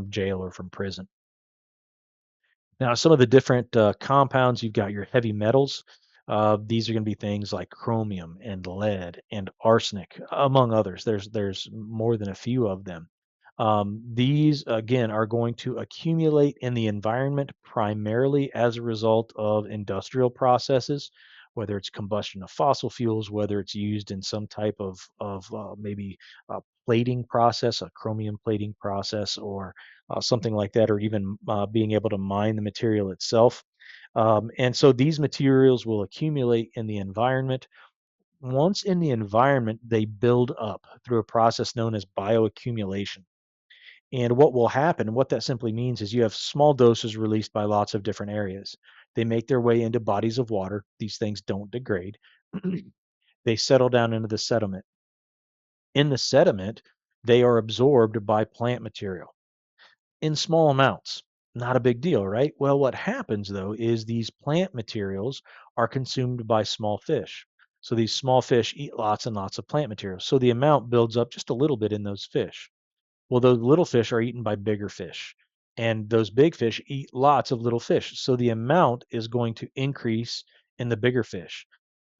jail or from prison. Now, some of the different compounds, you've got your heavy metals. These are going to be things like chromium and lead and arsenic, among others. There's more than a few of them. These again are going to accumulate in the environment primarily as a result of industrial processes, whether it's combustion of fossil fuels, whether it's used in some type of maybe a plating process, a chromium plating process, or something like that, or even being able to mine the material itself. And so these materials will accumulate in the environment. Once in the environment, they build up through a process known as bioaccumulation. And what will happen, what that simply means is you have small doses released by lots of different areas. They make their way into bodies of water. These things don't degrade. They settle down into the sediment. In the sediment, they are absorbed by plant material in small amounts. Not a big deal, right? Well, what happens though is these plant materials are consumed by small fish. So these small fish eat lots and lots of plant material. So the amount builds up just a little bit in those fish. Well, those little fish are eaten by bigger fish. And those big fish eat lots of little fish. So the amount is going to increase in the bigger fish.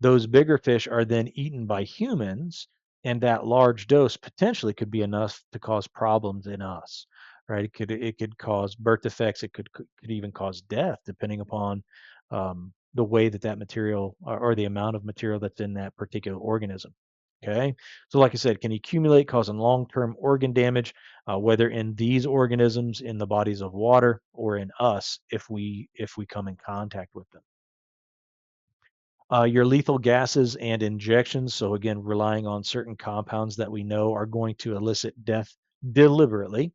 Those bigger fish are then eaten by humans, and that large dose potentially could be enough to cause problems in us, right? It could cause birth defects. It could even cause death, depending upon the way that material or the amount of material that's in that particular organism. Okay, so like I said, can accumulate, causing long-term organ damage, whether in these organisms in the bodies of water or in us if we come in contact with them. Your lethal gases and injections. So again, relying on certain compounds that we know are going to elicit death deliberately.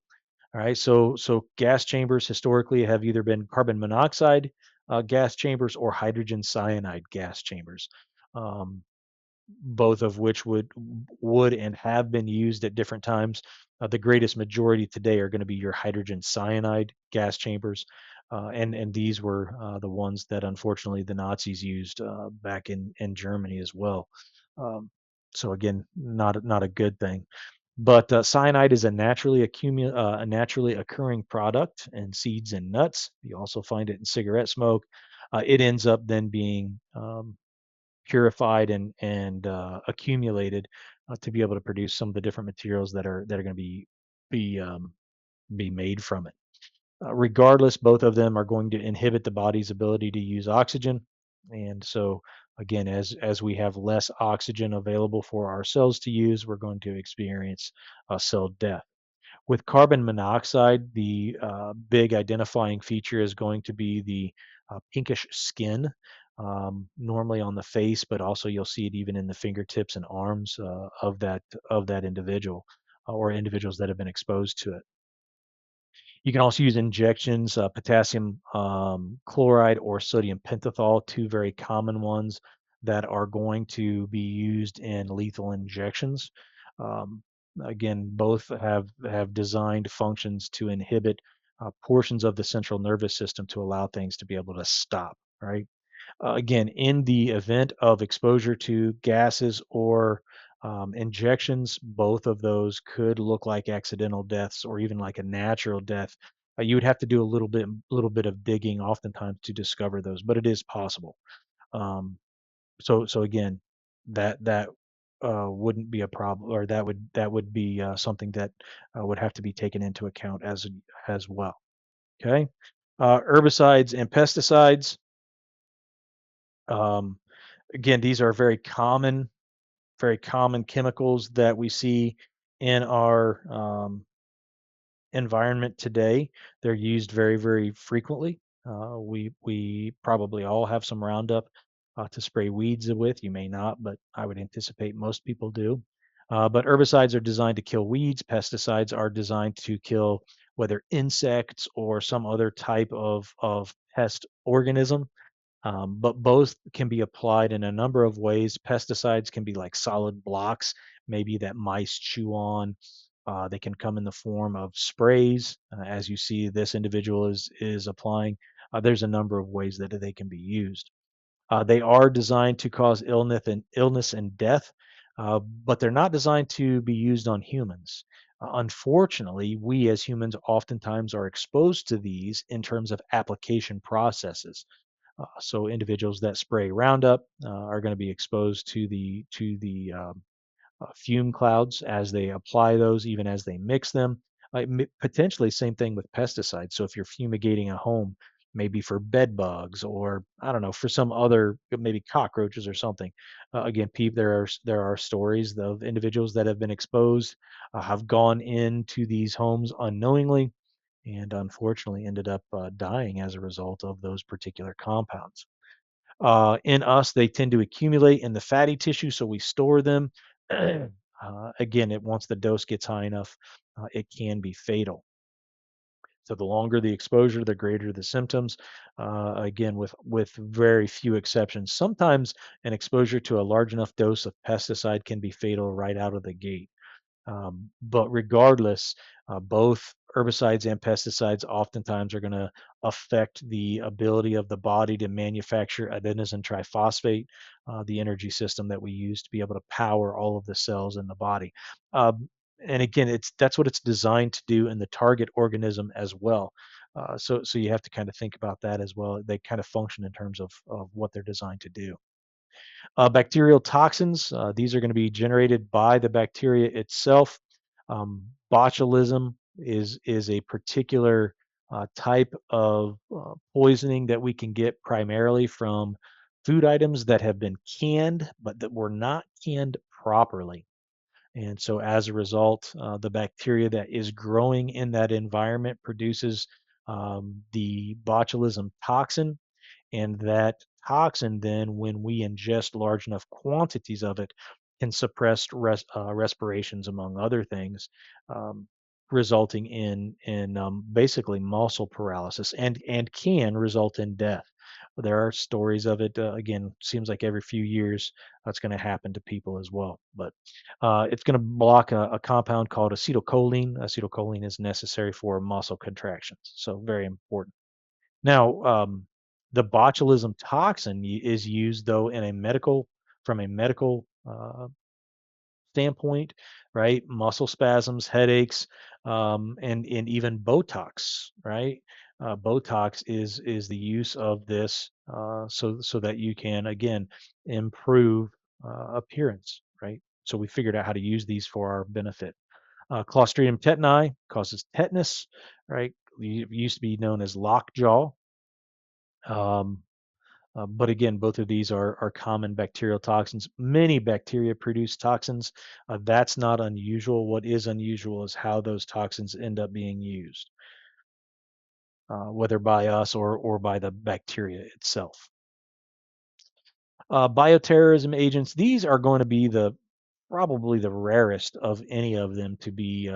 All right. So gas chambers historically have either been carbon monoxide gas chambers or hydrogen cyanide gas chambers. Um, both of which would and have been used at different times. The greatest majority today are going to be your hydrogen cyanide gas chambers, and these were the ones that unfortunately the Nazis used back in Germany as well. Um, so again, not a good thing. But cyanide is a naturally occurring product in seeds and nuts. You also find it in cigarette smoke. It ends up then being purified and accumulated to be able to produce some of the different materials that are going to be be made from it. Regardless, both of them are going to inhibit the body's ability to use oxygen, and so again, as we have less oxygen available for our cells to use, we're going to experience cell death. With carbon monoxide, the big identifying feature is going to be the pinkish skin, normally on the face, but also you'll see it even in the fingertips and arms of that individual or individuals that have been exposed to it. You can also use injections, potassium chloride or sodium pentothal, two very common ones that are going to be used in lethal injections. Um, Again, both have designed functions to inhibit portions of the central nervous system to allow things to be able to stop. Right. Again, in the event of exposure to gases or injections, both of those could look like accidental deaths or even like a natural death. You would have to do a little bit of digging, oftentimes, to discover those, but it is possible. Um, so again, that wouldn't be a problem, or that would be something that would have to be taken into account as well. Okay, herbicides and pesticides. Um, Again, these are very common chemicals that we see in our environment today. They're used very, very frequently. We probably all have some Roundup to spray weeds with. You may not, but I would anticipate most people do. But herbicides are designed to kill weeds. Pesticides are designed to kill whether insects or some other type of pest organism, but both can be applied in a number of ways. Pesticides can be like solid blocks, maybe that mice chew on. They can come in the form of sprays, as you see this individual is applying. There's a number of ways that they can be used. They are designed to cause illness and death, but they're not designed to be used on humans. Unfortunately, we as humans oftentimes are exposed to these in terms of application processes. So individuals that spray Roundup are going to be exposed to the fume clouds as they apply those, even as they mix them. Potentially, same thing with pesticides. So if you're fumigating a home, maybe for bed bugs or I don't know for some other maybe cockroaches or something. Again, there are stories of individuals that have been exposed, have gone into these homes unknowingly, and unfortunately ended up dying as a result of those particular compounds. In us, they tend to accumulate in the fatty tissue, so we store them. Again, once the dose gets high enough, it can be fatal. So the longer the exposure, the greater the symptoms. Again, with very few exceptions. Sometimes an exposure to a large enough dose of pesticide can be fatal right out of the gate. But regardless, both herbicides and pesticides oftentimes are going to affect the ability of the body to manufacture adenosine triphosphate, the energy system that we use to be able to power all of the cells in the body. And again, that's what it's designed to do in the target organism as well. So you have to kind of think about that as well. They kind of function in terms of what they're designed to do. Bacterial toxins, these are going to be generated by the bacteria itself. Botulism is a particular type of poisoning that we can get primarily from food items that have been canned, but that were not canned properly. And so, as a result, the bacteria that is growing in that environment produces the botulism toxin, and that toxin then, when we ingest large enough quantities of it, can suppress respirations, among other things, um, resulting in basically muscle paralysis, and can result in death. There are stories of it. Again, seems like every few years that's going to happen to people as well. But it's going to block a compound called acetylcholine. Acetylcholine is necessary for muscle contractions, so very important. Now, the botulism toxin is used though in a medical from a medical standpoint, right? Muscle spasms, headaches, and even Botox, right? Botox is the use of this so that you can again improve appearance, right? So we figured out how to use these for our benefit. Clostridium tetani causes tetanus, right? It used to be known as lockjaw. Um, but again, both of these are common bacterial toxins. Many bacteria produce toxins. That's not unusual. What is unusual is how those toxins end up being used, whether by us or by the bacteria itself. Bioterrorism agents, these are going to be probably the rarest of any of them to be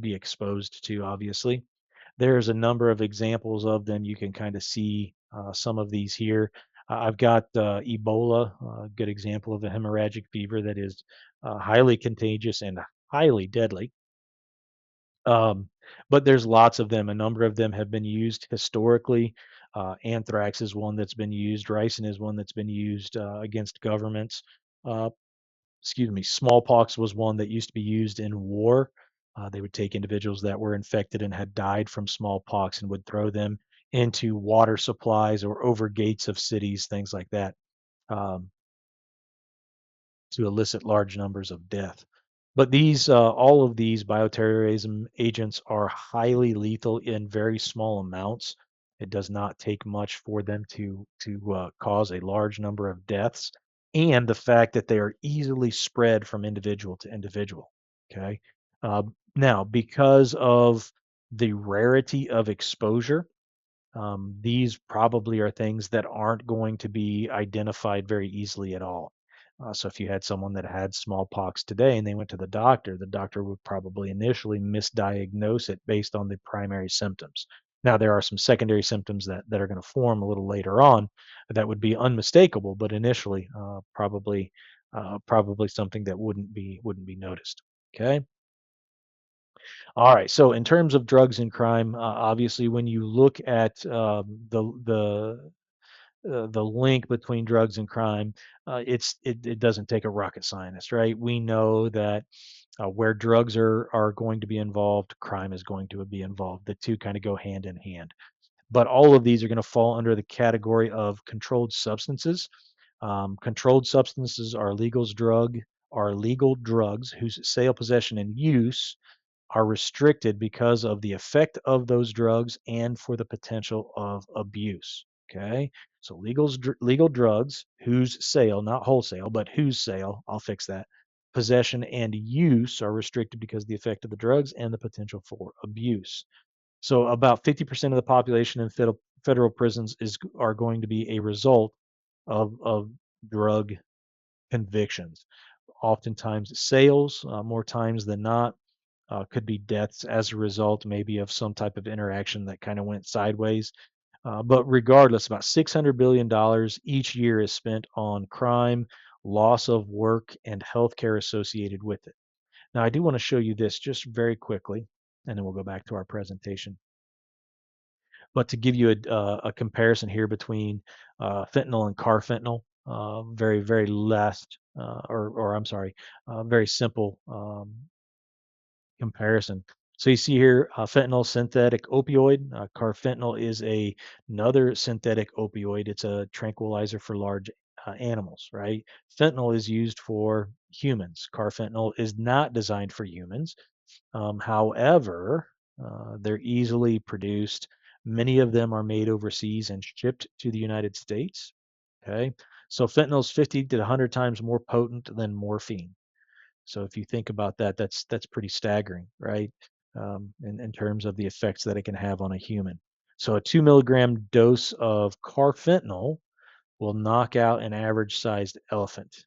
exposed to, obviously. There's a number of examples of them. You can kind of see some of these here. I've got Ebola, a good example of a hemorrhagic fever that is highly contagious and highly deadly. Um, but there's lots of them. A number of them have been used historically. Anthrax is one that's been used. Ricin is one that's been used against governments. Uh, excuse me, smallpox was one that used to be used in war. They would take individuals that were infected and had died from smallpox and would throw them into water supplies or over gates of cities, things like that, um, to elicit large numbers of death. But all of these bioterrorism agents are highly lethal in very small amounts. It does not take much for them to cause a large number of deaths, and the fact that they are easily spread from individual to individual. Okay, now because of the rarity of exposure, these probably are things that aren't going to be identified very easily at all. So if you had someone that had smallpox today and they went to the doctor would probably initially misdiagnose it based on the primary symptoms. Now there are some secondary symptoms that are going to form a little later on that would be unmistakable, but initially probably something that wouldn't be noticed. Okay. All right. So in terms of drugs and crime, obviously, when you look at the link between drugs and crime, it doesn't take a rocket scientist, right? We know that where drugs are going to be involved, crime is going to be involved. The two kind of go hand in hand. But all of these are going to fall under the category of controlled substances. Controlled substances are legal drugs whose sale, possession, and use are restricted because of the effect of those drugs and for the potential of abuse. Okay, so legal drugs whose sale, not wholesale, but whose sale, I'll fix that. Possession and use are restricted because of the effect of the drugs and the potential for abuse. So about 50% of the population in federal prisons are going to be a result of drug convictions. Oftentimes sales, more times than not, could be deaths as a result, maybe of some type of interaction that kind of went sideways. But regardless, about $600 billion each year is spent on crime, loss of work, and healthcare associated with it. Now, I do want to show you this just very quickly, and then we'll go back to our presentation. But to give you a comparison here between fentanyl and carfentanil, very, very last, or I'm sorry, very simple comparison. So you see here, fentanyl synthetic opioid. Carfentanil is another synthetic opioid. It's a tranquilizer for large animals, right? Fentanyl is used for humans. Carfentanil is not designed for humans. However, they're easily produced. Many of them are made overseas and shipped to the United States. Okay, so fentanyl is 50 to 100 times more potent than morphine. So if you think about that, that's pretty staggering, right? In terms of the effects that it can have on a human. So a 2 milligram dose of carfentanil will knock out an average sized elephant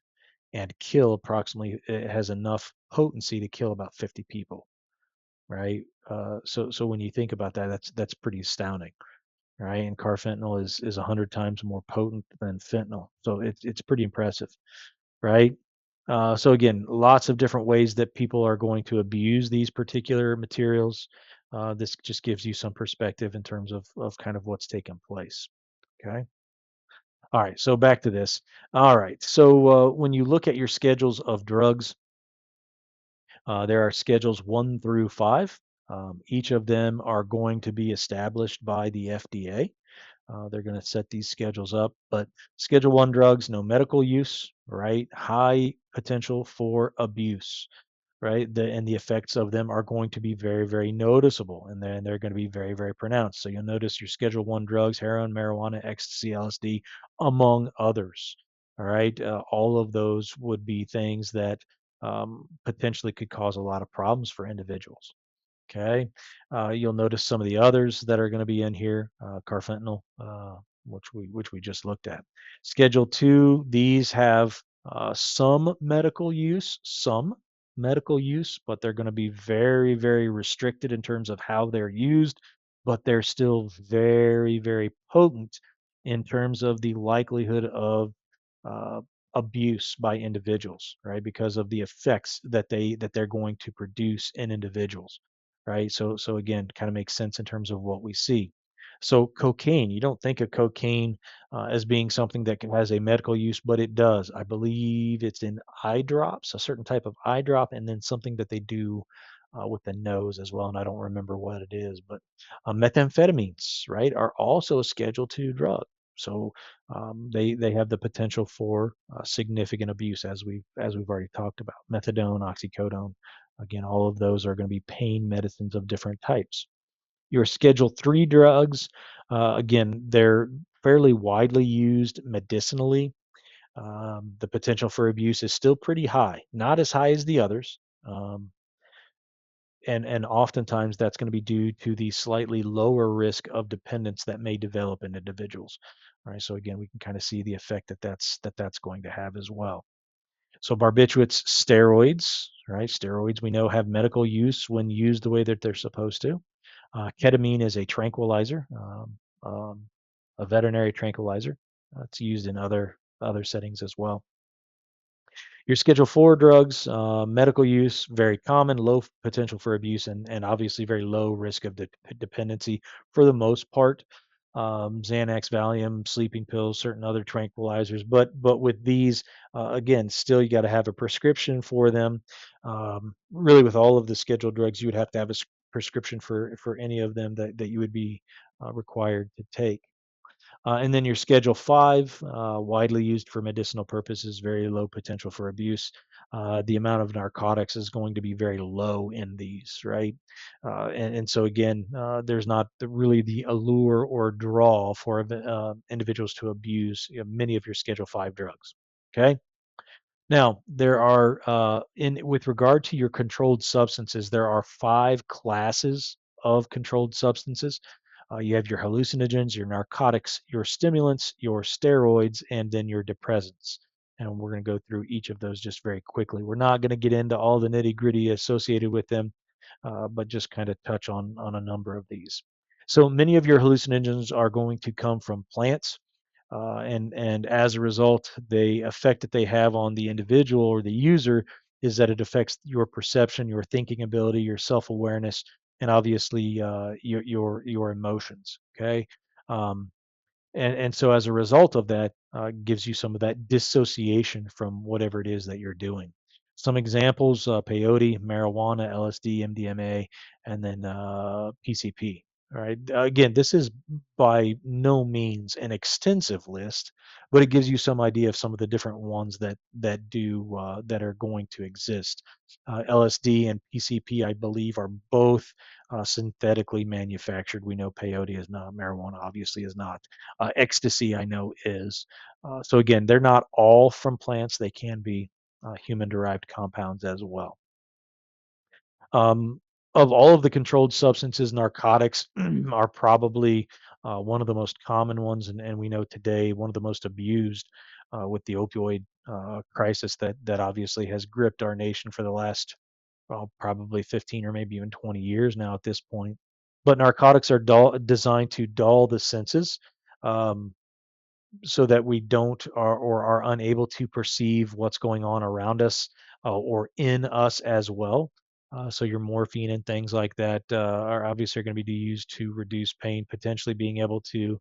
and kill approximately, it has enough potency to kill about 50 people, right? So when you think about that, that's pretty astounding, right? And carfentanil is 100 times more potent than fentanyl. So it's pretty impressive, right? So again, lots of different ways that people are going to abuse these particular materials. This just gives you some perspective in terms of kind of what's taken place. Okay. All right. So back to this. All right. So when you look at your schedules of drugs, there are schedules 1 through 5. Each of them are going to be established by the FDA. They're going to set these schedules up, but Schedule 1 drugs, no medical use, right? High potential for abuse, right? And the effects of them are going to be very, very noticeable, and then they're going to be very, very pronounced. So you'll notice your Schedule 1 drugs, heroin, marijuana, ecstasy, LSD, among others. All right. All of those would be things that potentially could cause a lot of problems for individuals. Okay. You'll notice some of the others that are going to be in here, carfentanil, which we just looked at. Schedule 2, these have some medical use, but they're going to be very, very restricted in terms of how they're used, but they're still very, very potent in terms of the likelihood of uh, abuse by individuals, right? Because of the effects that they're going to produce in individuals, right? So again, kind of makes sense in terms of what we see. So cocaine, you don't think of cocaine as being something that has a medical use, but it does. I believe it's in eye drops, a certain type of eye drop, and then something that they do with the nose as well. And I don't remember what it is, but methamphetamines, right, are also a Schedule 2 drug. So they have the potential for significant abuse, as we've already talked about. Methadone, oxycodone, again, all of those are going to be pain medicines of different types. Your Schedule 3 drugs, again, they're fairly widely used medicinally. The potential for abuse is still pretty high, not as high as the others. And oftentimes that's going to be due to the slightly lower risk of dependence that may develop in individuals. Right. So again, we can kind of see the effect that's going to have as well. So barbiturates, steroids, right? Steroids we know have medical use when used the way that they're supposed to. Ketamine is a tranquilizer, a veterinary tranquilizer. It's used in other settings as well. Your Schedule 4 drugs, medical use, very common, low potential for abuse, and obviously very low risk of dependency for the most part. Xanax, Valium, sleeping pills, certain other tranquilizers. But with these, again, still you got to have a prescription for them. Really, with all of the scheduled drugs, you would have to have a prescription for any of them that you would be required to take. And then your Schedule 5, widely used for medicinal purposes, very low potential for abuse. The amount of narcotics is going to be very low in these, right? And so again, there's not really the allure or draw for individuals to abuse, many of your Schedule 5 drugs. Okay. Now, there are, in with regard to your controlled substances, there are 5 classes of controlled substances. You have your hallucinogens, your narcotics, your stimulants, your steroids, and then your depressants. And we're going to go through each of those just very quickly. We're not going to get into all the nitty-gritty associated with them, but just kind of touch on a number of these. So many of your hallucinogens are going to come from plants, and as a result, the effect that they have on the individual or the user is that it affects your perception, your thinking ability, your self awareness, and obviously your emotions. Okay, um, and so as a result of that, gives you some of that dissociation from whatever it is that you're doing. Some examples: peyote, marijuana, LSD, MDMA, and then PCP. All right. Again, this is by no means an extensive list, but it gives you some idea of some of the different ones that are going to exist. LSD and PCP, I believe, are both synthetically manufactured. We know peyote is not, marijuana obviously is not. Ecstasy, I know, is. So again, they're not all from plants. They can be human-derived compounds as well. Um, of all of the controlled substances, narcotics are probably one of the most common ones, and we know today one of the most abused with the opioid crisis that obviously has gripped our nation for the last, well, probably 15 or maybe even 20 years now at this point. But narcotics are designed to dull the senses. Um, so that we don't or are unable to perceive what's going on around us or in us as well. So your morphine and things like that are obviously going to be used to reduce pain, potentially being able to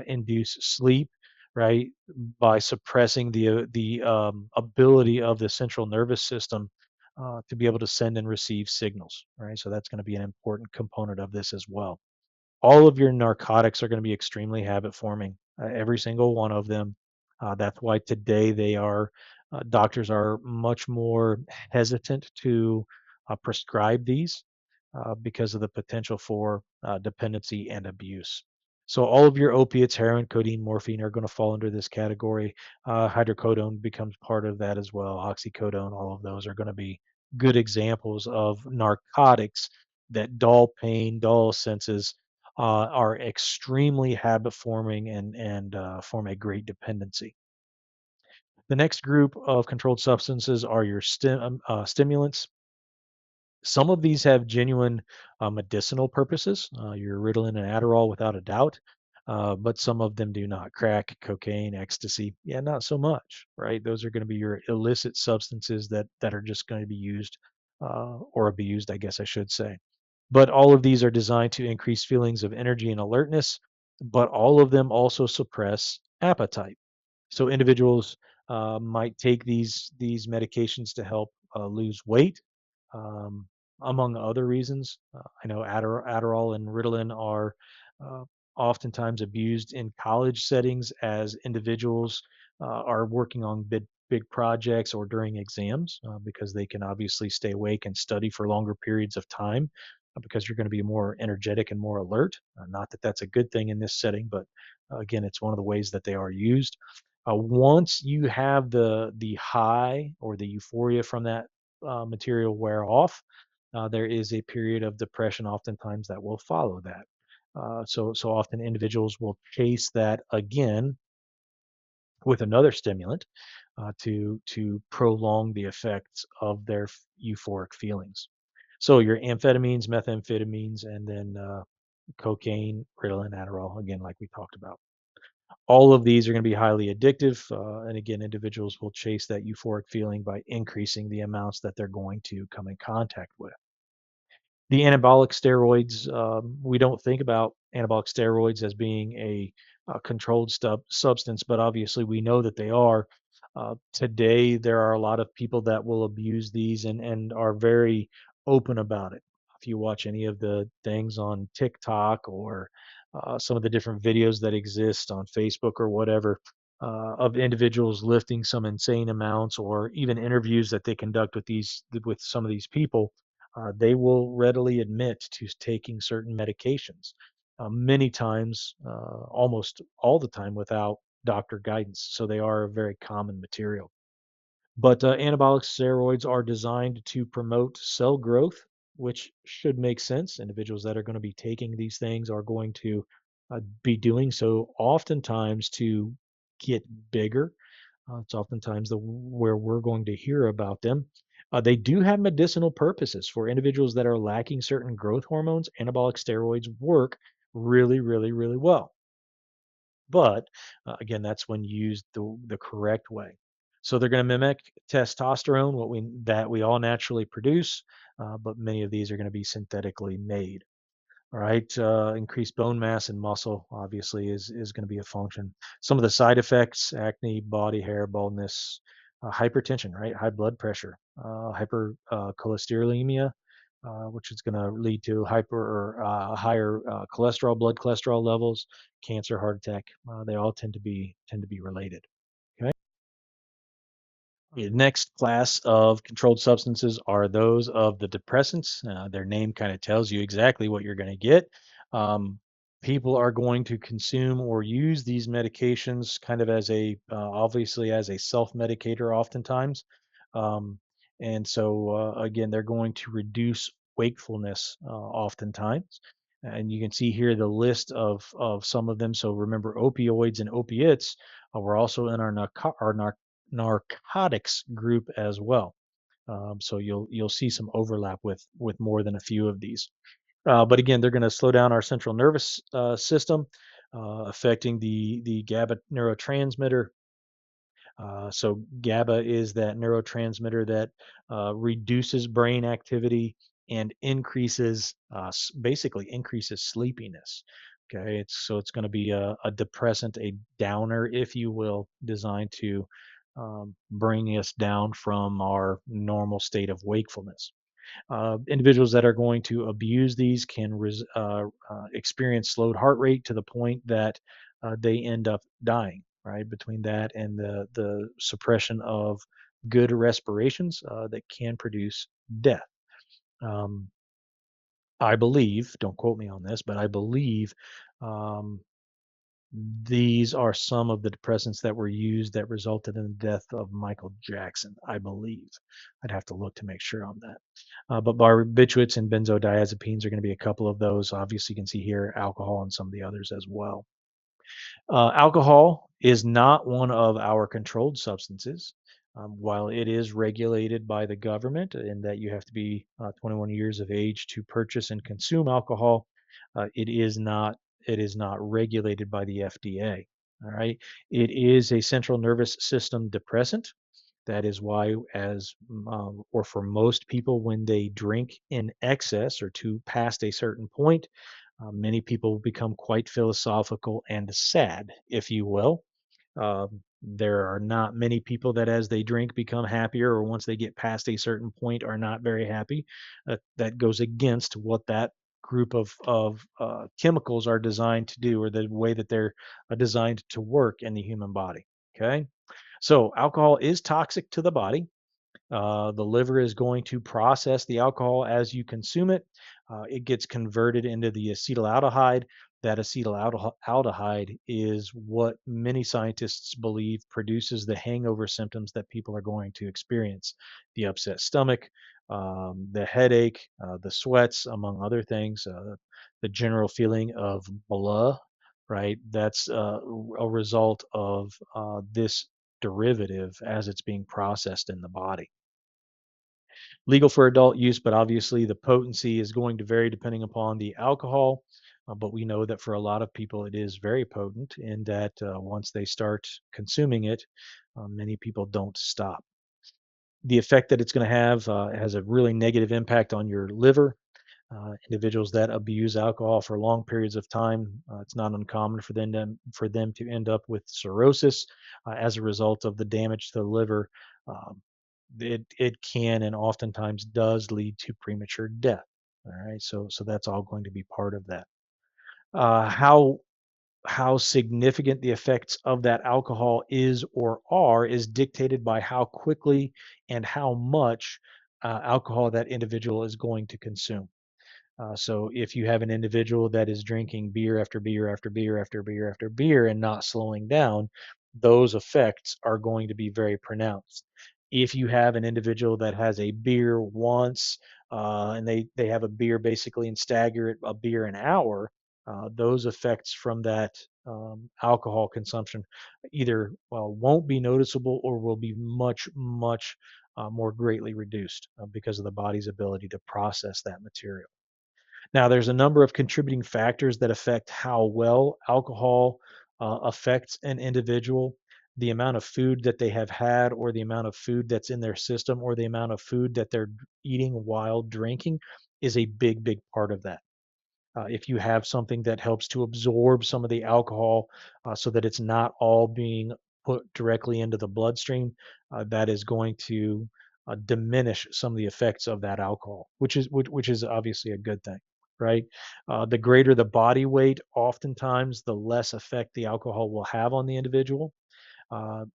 induce sleep, right, by suppressing the ability of the central nervous system to be able to send and receive signals, right? So that's going to be an important component of this as well. All of your narcotics are going to be extremely habit forming, every single one of them. That's why today doctors are much more hesitant to prescribe these because of the potential for dependency and abuse. So all of your opiates, heroin, codeine, morphine are going to fall under this category. Hydrocodone becomes part of that as well. Oxycodone, all of those are going to be good examples of narcotics that dull pain, dull senses, are extremely habit forming and form a great dependency. The next group of controlled substances are your stimulants. Some of these have genuine medicinal purposes, your Ritalin and Adderall without a doubt, but some of them do not. Crack, cocaine, ecstasy, yeah, not so much, right? Those are going to be your illicit substances that are just going to be used or abused, I guess I should say. But all of these are designed to increase feelings of energy and alertness, but all of them also suppress appetite. So individuals might take these medications to help lose weight, um, among other reasons. I know Adderall and Ritalin are uh, oftentimes abused in college settings as individuals are working on big projects or during exams because they can obviously stay awake and study for longer periods of time because you're going to be more energetic and more alert. Not that that's a good thing in this setting, but again, it's one of the ways that they are used. Once you have the high or the euphoria from that material wear off, there is a period of depression oftentimes that will follow that. So often individuals will chase that again with another stimulant to prolong the effects of their euphoric feelings. So your amphetamines, methamphetamines, and then cocaine, Ritalin, Adderall, again, like we talked about. All of these are going to be highly addictive. And again, individuals will chase that euphoric feeling by increasing the amounts that they're going to come in contact with. The anabolic steroids, we don't think about anabolic steroids as being a controlled substance, but obviously we know that they are. Today, there are a lot of people that will abuse these and are very open about it. If you watch any of the things on TikTok or some of the different videos that exist on Facebook or whatever, of individuals lifting some insane amounts, or even interviews that they conduct with some of these people, they will readily admit to taking certain medications, many times, almost all the time, without doctor guidance. So they are a very common material. But anabolic steroids are designed to promote cell growth, which should make sense. Individuals that are going to be taking these things are going to be doing so oftentimes to get bigger. It's oftentimes where we're going to hear about them. They do have medicinal purposes for individuals that are lacking certain growth hormones. Anabolic steroids work really, really, really well. But again, that's when used the correct way. So they're going to mimic testosterone, that we all naturally produce, but many of these are going to be synthetically made. All right, increased bone mass and muscle obviously is going to be a function. Some of the side effects: acne, body hair, baldness, hypertension, right, high blood pressure, hypercholesterolemia, which is going to lead to higher blood cholesterol levels, cancer, heart attack. They all tend to be related. Okay. The next class of controlled substances are those of the depressants. Their name kind of tells you exactly what you're going to get. Um, People are going to consume or use these medications kind of obviously as a self-medicator oftentimes. Um, and so, again, they're going to reduce wakefulness oftentimes. And you can see here the list of some of them. So remember, opioids and opiates were also in our narcotics group as well. So you'll see some overlap with more than a few of these. But again, they're going to slow down our central nervous system, affecting the GABA neurotransmitter. So GABA is that neurotransmitter that reduces brain activity and basically increases sleepiness. Okay, it's going to be a depressant, a downer, if you will, designed to bring us down from our normal state of wakefulness. Individuals that are going to abuse these can experience slowed heart rate to the point that they end up dying. Right, between that and the suppression of good respirations that can produce death. Um, I believe, don't quote me on this, but I believe um, these are some of the depressants that were used that resulted in the death of Michael Jackson, I believe. I'd have to look to make sure on that. But barbiturates and benzodiazepines are going to be a couple of those. Obviously, you can see here alcohol and some of the others as well. Alcohol is not one of our controlled substances. While it is regulated by the government in that you have to be 21 years of age to purchase and consume alcohol, it is not regulated by the FDA. All right, it is a central nervous system depressant. That is why, or for most people, when they drink in excess or to past a certain point, many people become quite philosophical and sad, if you will. There are not many people that, as they drink, become happier, or once they get past a certain point, are not very happy. That goes against what that group of chemicals are designed to do, or the way that they're designed to work in the human body. Okay, so alcohol is toxic to the body. The liver is going to process the alcohol as you consume it. It gets converted into the acetaldehyde. That acetaldehyde is what many scientists believe produces the hangover symptoms that people are going to experience: the upset stomach, the headache, the sweats, among other things, the general feeling of blah, right? That's a result of this derivative as it's being processed in the body. Legal for adult use, but obviously the potency is going to vary depending upon the alcohol. But we know that for a lot of people, it is very potent, in that once they start consuming it, many people don't stop. The effect that it's going to have has a really negative impact on your liver. Individuals that abuse alcohol for long periods of time, it's not uncommon for them to end up with cirrhosis as a result of the damage to the liver. Um, it can and oftentimes does lead to premature death. All right, so that's all going to be part of that. How significant the effects of that alcohol is or are is dictated by how quickly and how much alcohol that individual is going to consume. So if you have an individual that is drinking beer after beer after beer after beer after beer and not slowing down, those effects are going to be very pronounced. If you have an individual that has a beer once and they have a beer basically and stagger it a beer an hour, those effects from that alcohol consumption either won't be noticeable or will be much more greatly reduced because of the body's ability to process that material. Now, there's a number of contributing factors that affect how well alcohol affects an individual. The amount of food that they have had, or the amount of food that's in their system, or the amount of food that they're eating while drinking is a big part of that. If you have something that helps to absorb some of the alcohol so that it's not all being put directly into the bloodstream, that is going to diminish some of the effects of that alcohol, which is obviously a good thing, right? The greater the body weight, oftentimes the less effect the alcohol will have on the individual.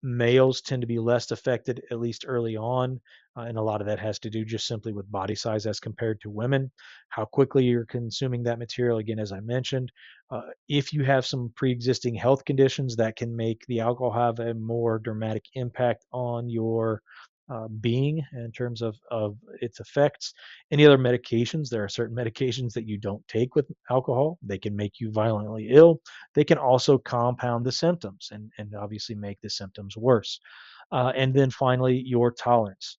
Males tend to be less affected, at least early on, and a lot of that has to do just simply with body size as compared to women. How quickly you're consuming that material, again, as I mentioned. If you have some pre-existing health conditions that can make the alcohol have a more dramatic impact on your being in terms of its effects. Any other medications? There are certain medications that you don't take with alcohol. They can make you violently ill. They can also compound the symptoms and obviously make the symptoms worse. And then finally, your tolerance.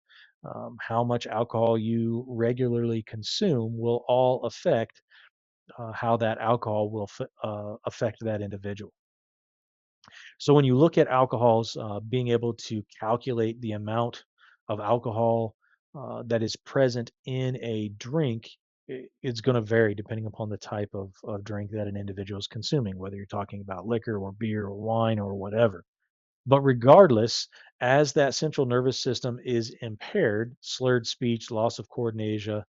How much alcohol you regularly consume will all affect how that alcohol will affect that individual. So when you look at alcohols, being able to calculate the amount of alcohol that is present in a drink, it's going to vary depending upon the type of drink that an individual is consuming, whether you're talking about liquor or beer or wine or whatever. But regardless, as that central nervous system is impaired, slurred speech, loss of coordination,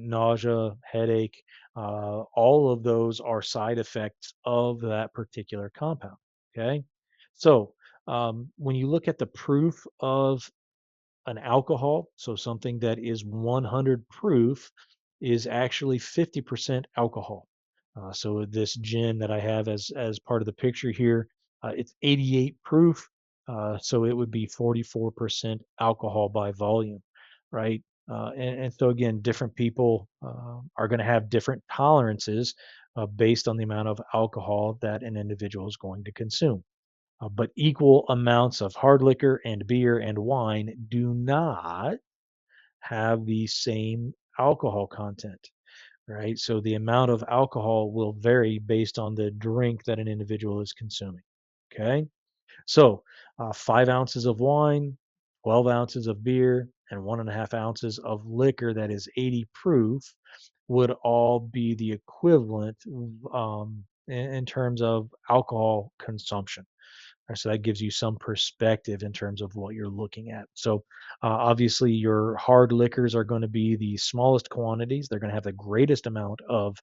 nausea, headache, all of those are side effects of that particular compound. Okay. So when you look at the proof of an alcohol, so something that is 100 proof is actually 50% alcohol. So this gin that I have as part of the picture here, it's 88 proof, so it would be 44% alcohol by volume, right? And so again, different people are going to have different tolerances based on the amount of alcohol that an individual is going to consume. But equal amounts of hard liquor and beer and wine do not have the same alcohol content, right? So the amount of alcohol will vary based on the drink that an individual is consuming. Okay. So 5 ounces of wine, 12 ounces of beer, and 1.5 ounces of liquor that is 80 proof would all be the equivalent in terms of alcohol consumption. So that gives you some perspective in terms of what you're looking at. So obviously, your hard liquors are going to be the smallest quantities. They're going to have the greatest amount of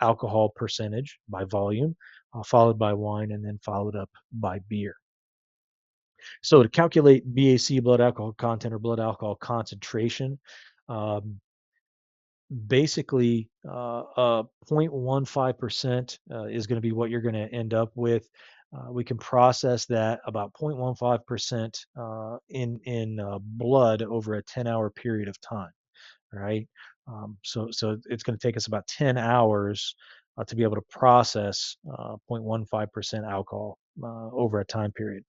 alcohol percentage by volume, followed by wine, and then followed up by beer. So to calculate BAC, blood alcohol content, or blood alcohol concentration, um, basically 0.15% is going to be what you're going to end up with. We can process that about 0.15% in blood over a 10-hour period of time, right? So it's going to take us about 10 hours to be able to process 0.15% alcohol over a time period.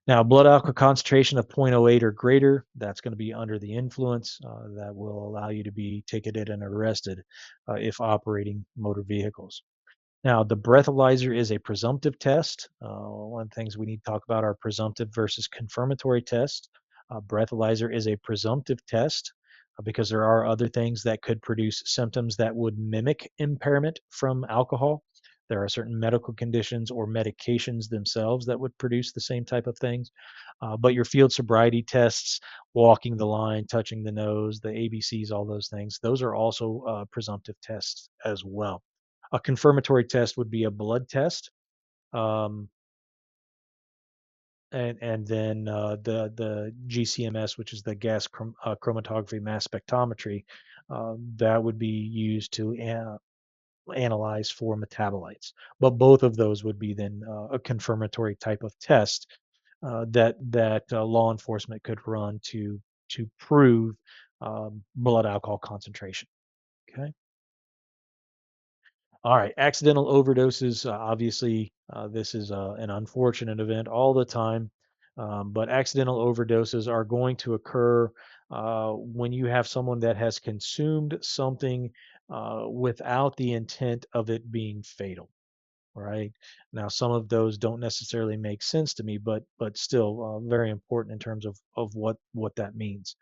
Now, blood alcohol concentration of zero point zero 0.08 or greater, that's going to be under the influence. That will allow you to be ticketed and arrested if operating motor vehicles. Now, the breathalyzer is a presumptive test. One of the things we need to talk about are presumptive versus confirmatory tests. Breathalyzer is a presumptive test. because there are other things that could produce symptoms that would mimic impairment from alcohol. There are certain medical conditions or medications themselves that would produce the same type of things. But your field sobriety tests, walking the line, touching the nose, the ABCs, all those things, those are also presumptive tests as well. A confirmatory test would be a blood test. Um, and then the GCMS, which is the chromatography mass spectrometry, that would be used to analyze for metabolites. But both of those would be then a confirmatory type of test that law enforcement could run to prove blood alcohol concentration. Okay. All right, accidental overdoses. Obviously, this is an unfortunate event all the time, but accidental overdoses are going to occur when you have someone that has consumed something without the intent of it being fatal. Right now, some of those don't necessarily make sense to me, but still very important in terms of what that means.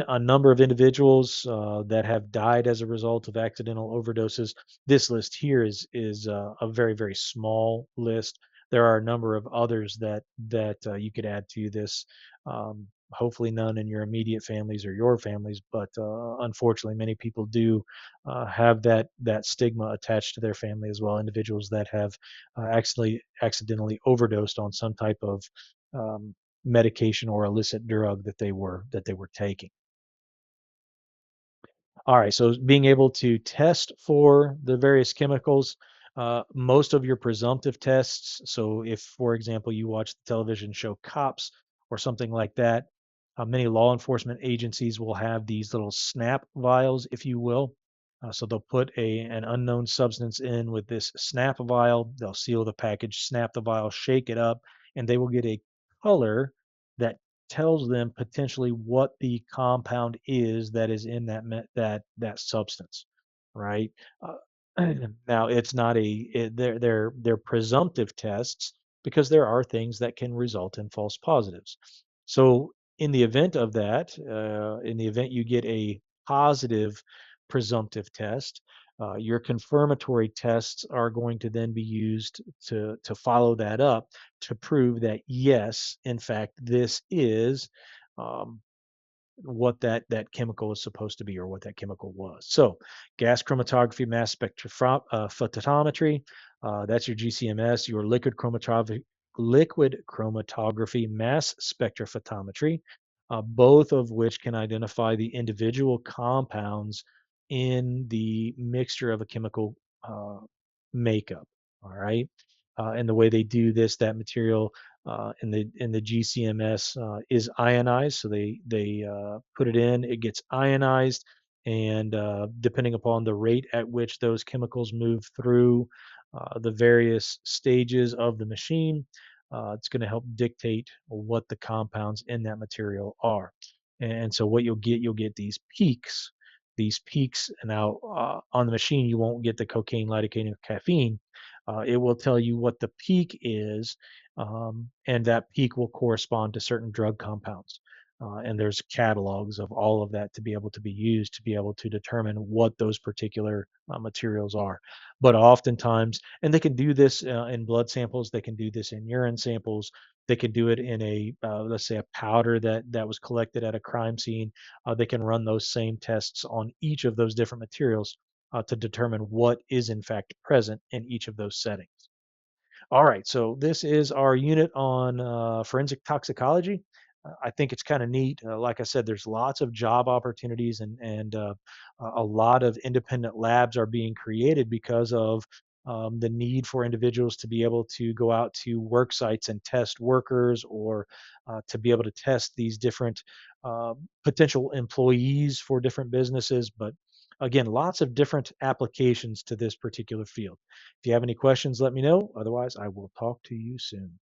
A number of individuals that have died as a result of accidental overdoses. This list here is a very very small list. There are a number of others that you could add to this. Hopefully, none in your immediate families or your families, but unfortunately, many people do have that stigma attached to their family as well. Individuals that have accidentally overdosed on some type of um, medication or illicit drug that they were taking. All right, so being able to test for the various chemicals, most of your presumptive tests. So, if, for example, you watch the television show Cops or something like that, many law enforcement agencies will have these little snap vials, if you will. So they'll put an unknown substance in with this snap vial. They'll seal the package, snap the vial, shake it up, and they will get a color that tells them potentially what the compound is that is in that substance, right? Now it's not they're presumptive tests because there are things that can result in false positives. So in the event of that, in the event you get a positive presumptive test, your confirmatory tests are going to then be used to follow that up to prove that yes, in fact, this is um, what that chemical is supposed to be or what that chemical was. So, gas chromatography, mass spectrophotometry, that's your GCMS, your liquid chromatography, mass spectrophotometry, both of which can identify the individual compounds in the mixture of a chemical uh, makeup. All right. And the way they do this, that material in the GCMS is ionized. So they put it in, it gets ionized, and depending upon the rate at which those chemicals move through the various stages of the machine, it's going to help dictate what the compounds in that material are. And so what you'll get these peaks. These peaks now on the machine, you won't get the cocaine, lidocaine, or caffeine. It will tell you what the peak is, and that peak will correspond to certain drug compounds. And there's catalogs of all of that to be able to be used to be able to determine what those particular materials are. But oftentimes, and they can do this in blood samples, they can do this in urine samples, they can do it in a let's say a powder that was collected at a crime scene. They can run those same tests on each of those different materials to determine what is in fact present in each of those settings. All right, so this is our unit on forensic toxicology. I think it's kind of neat. Like I said, there's lots of job opportunities, and a lot of independent labs are being created because of the need for individuals to be able to go out to work sites and test workers, or to be able to test these different potential employees for different businesses. But again, lots of different applications to this particular field. If you have any questions, let me know. Otherwise, I will talk to you soon.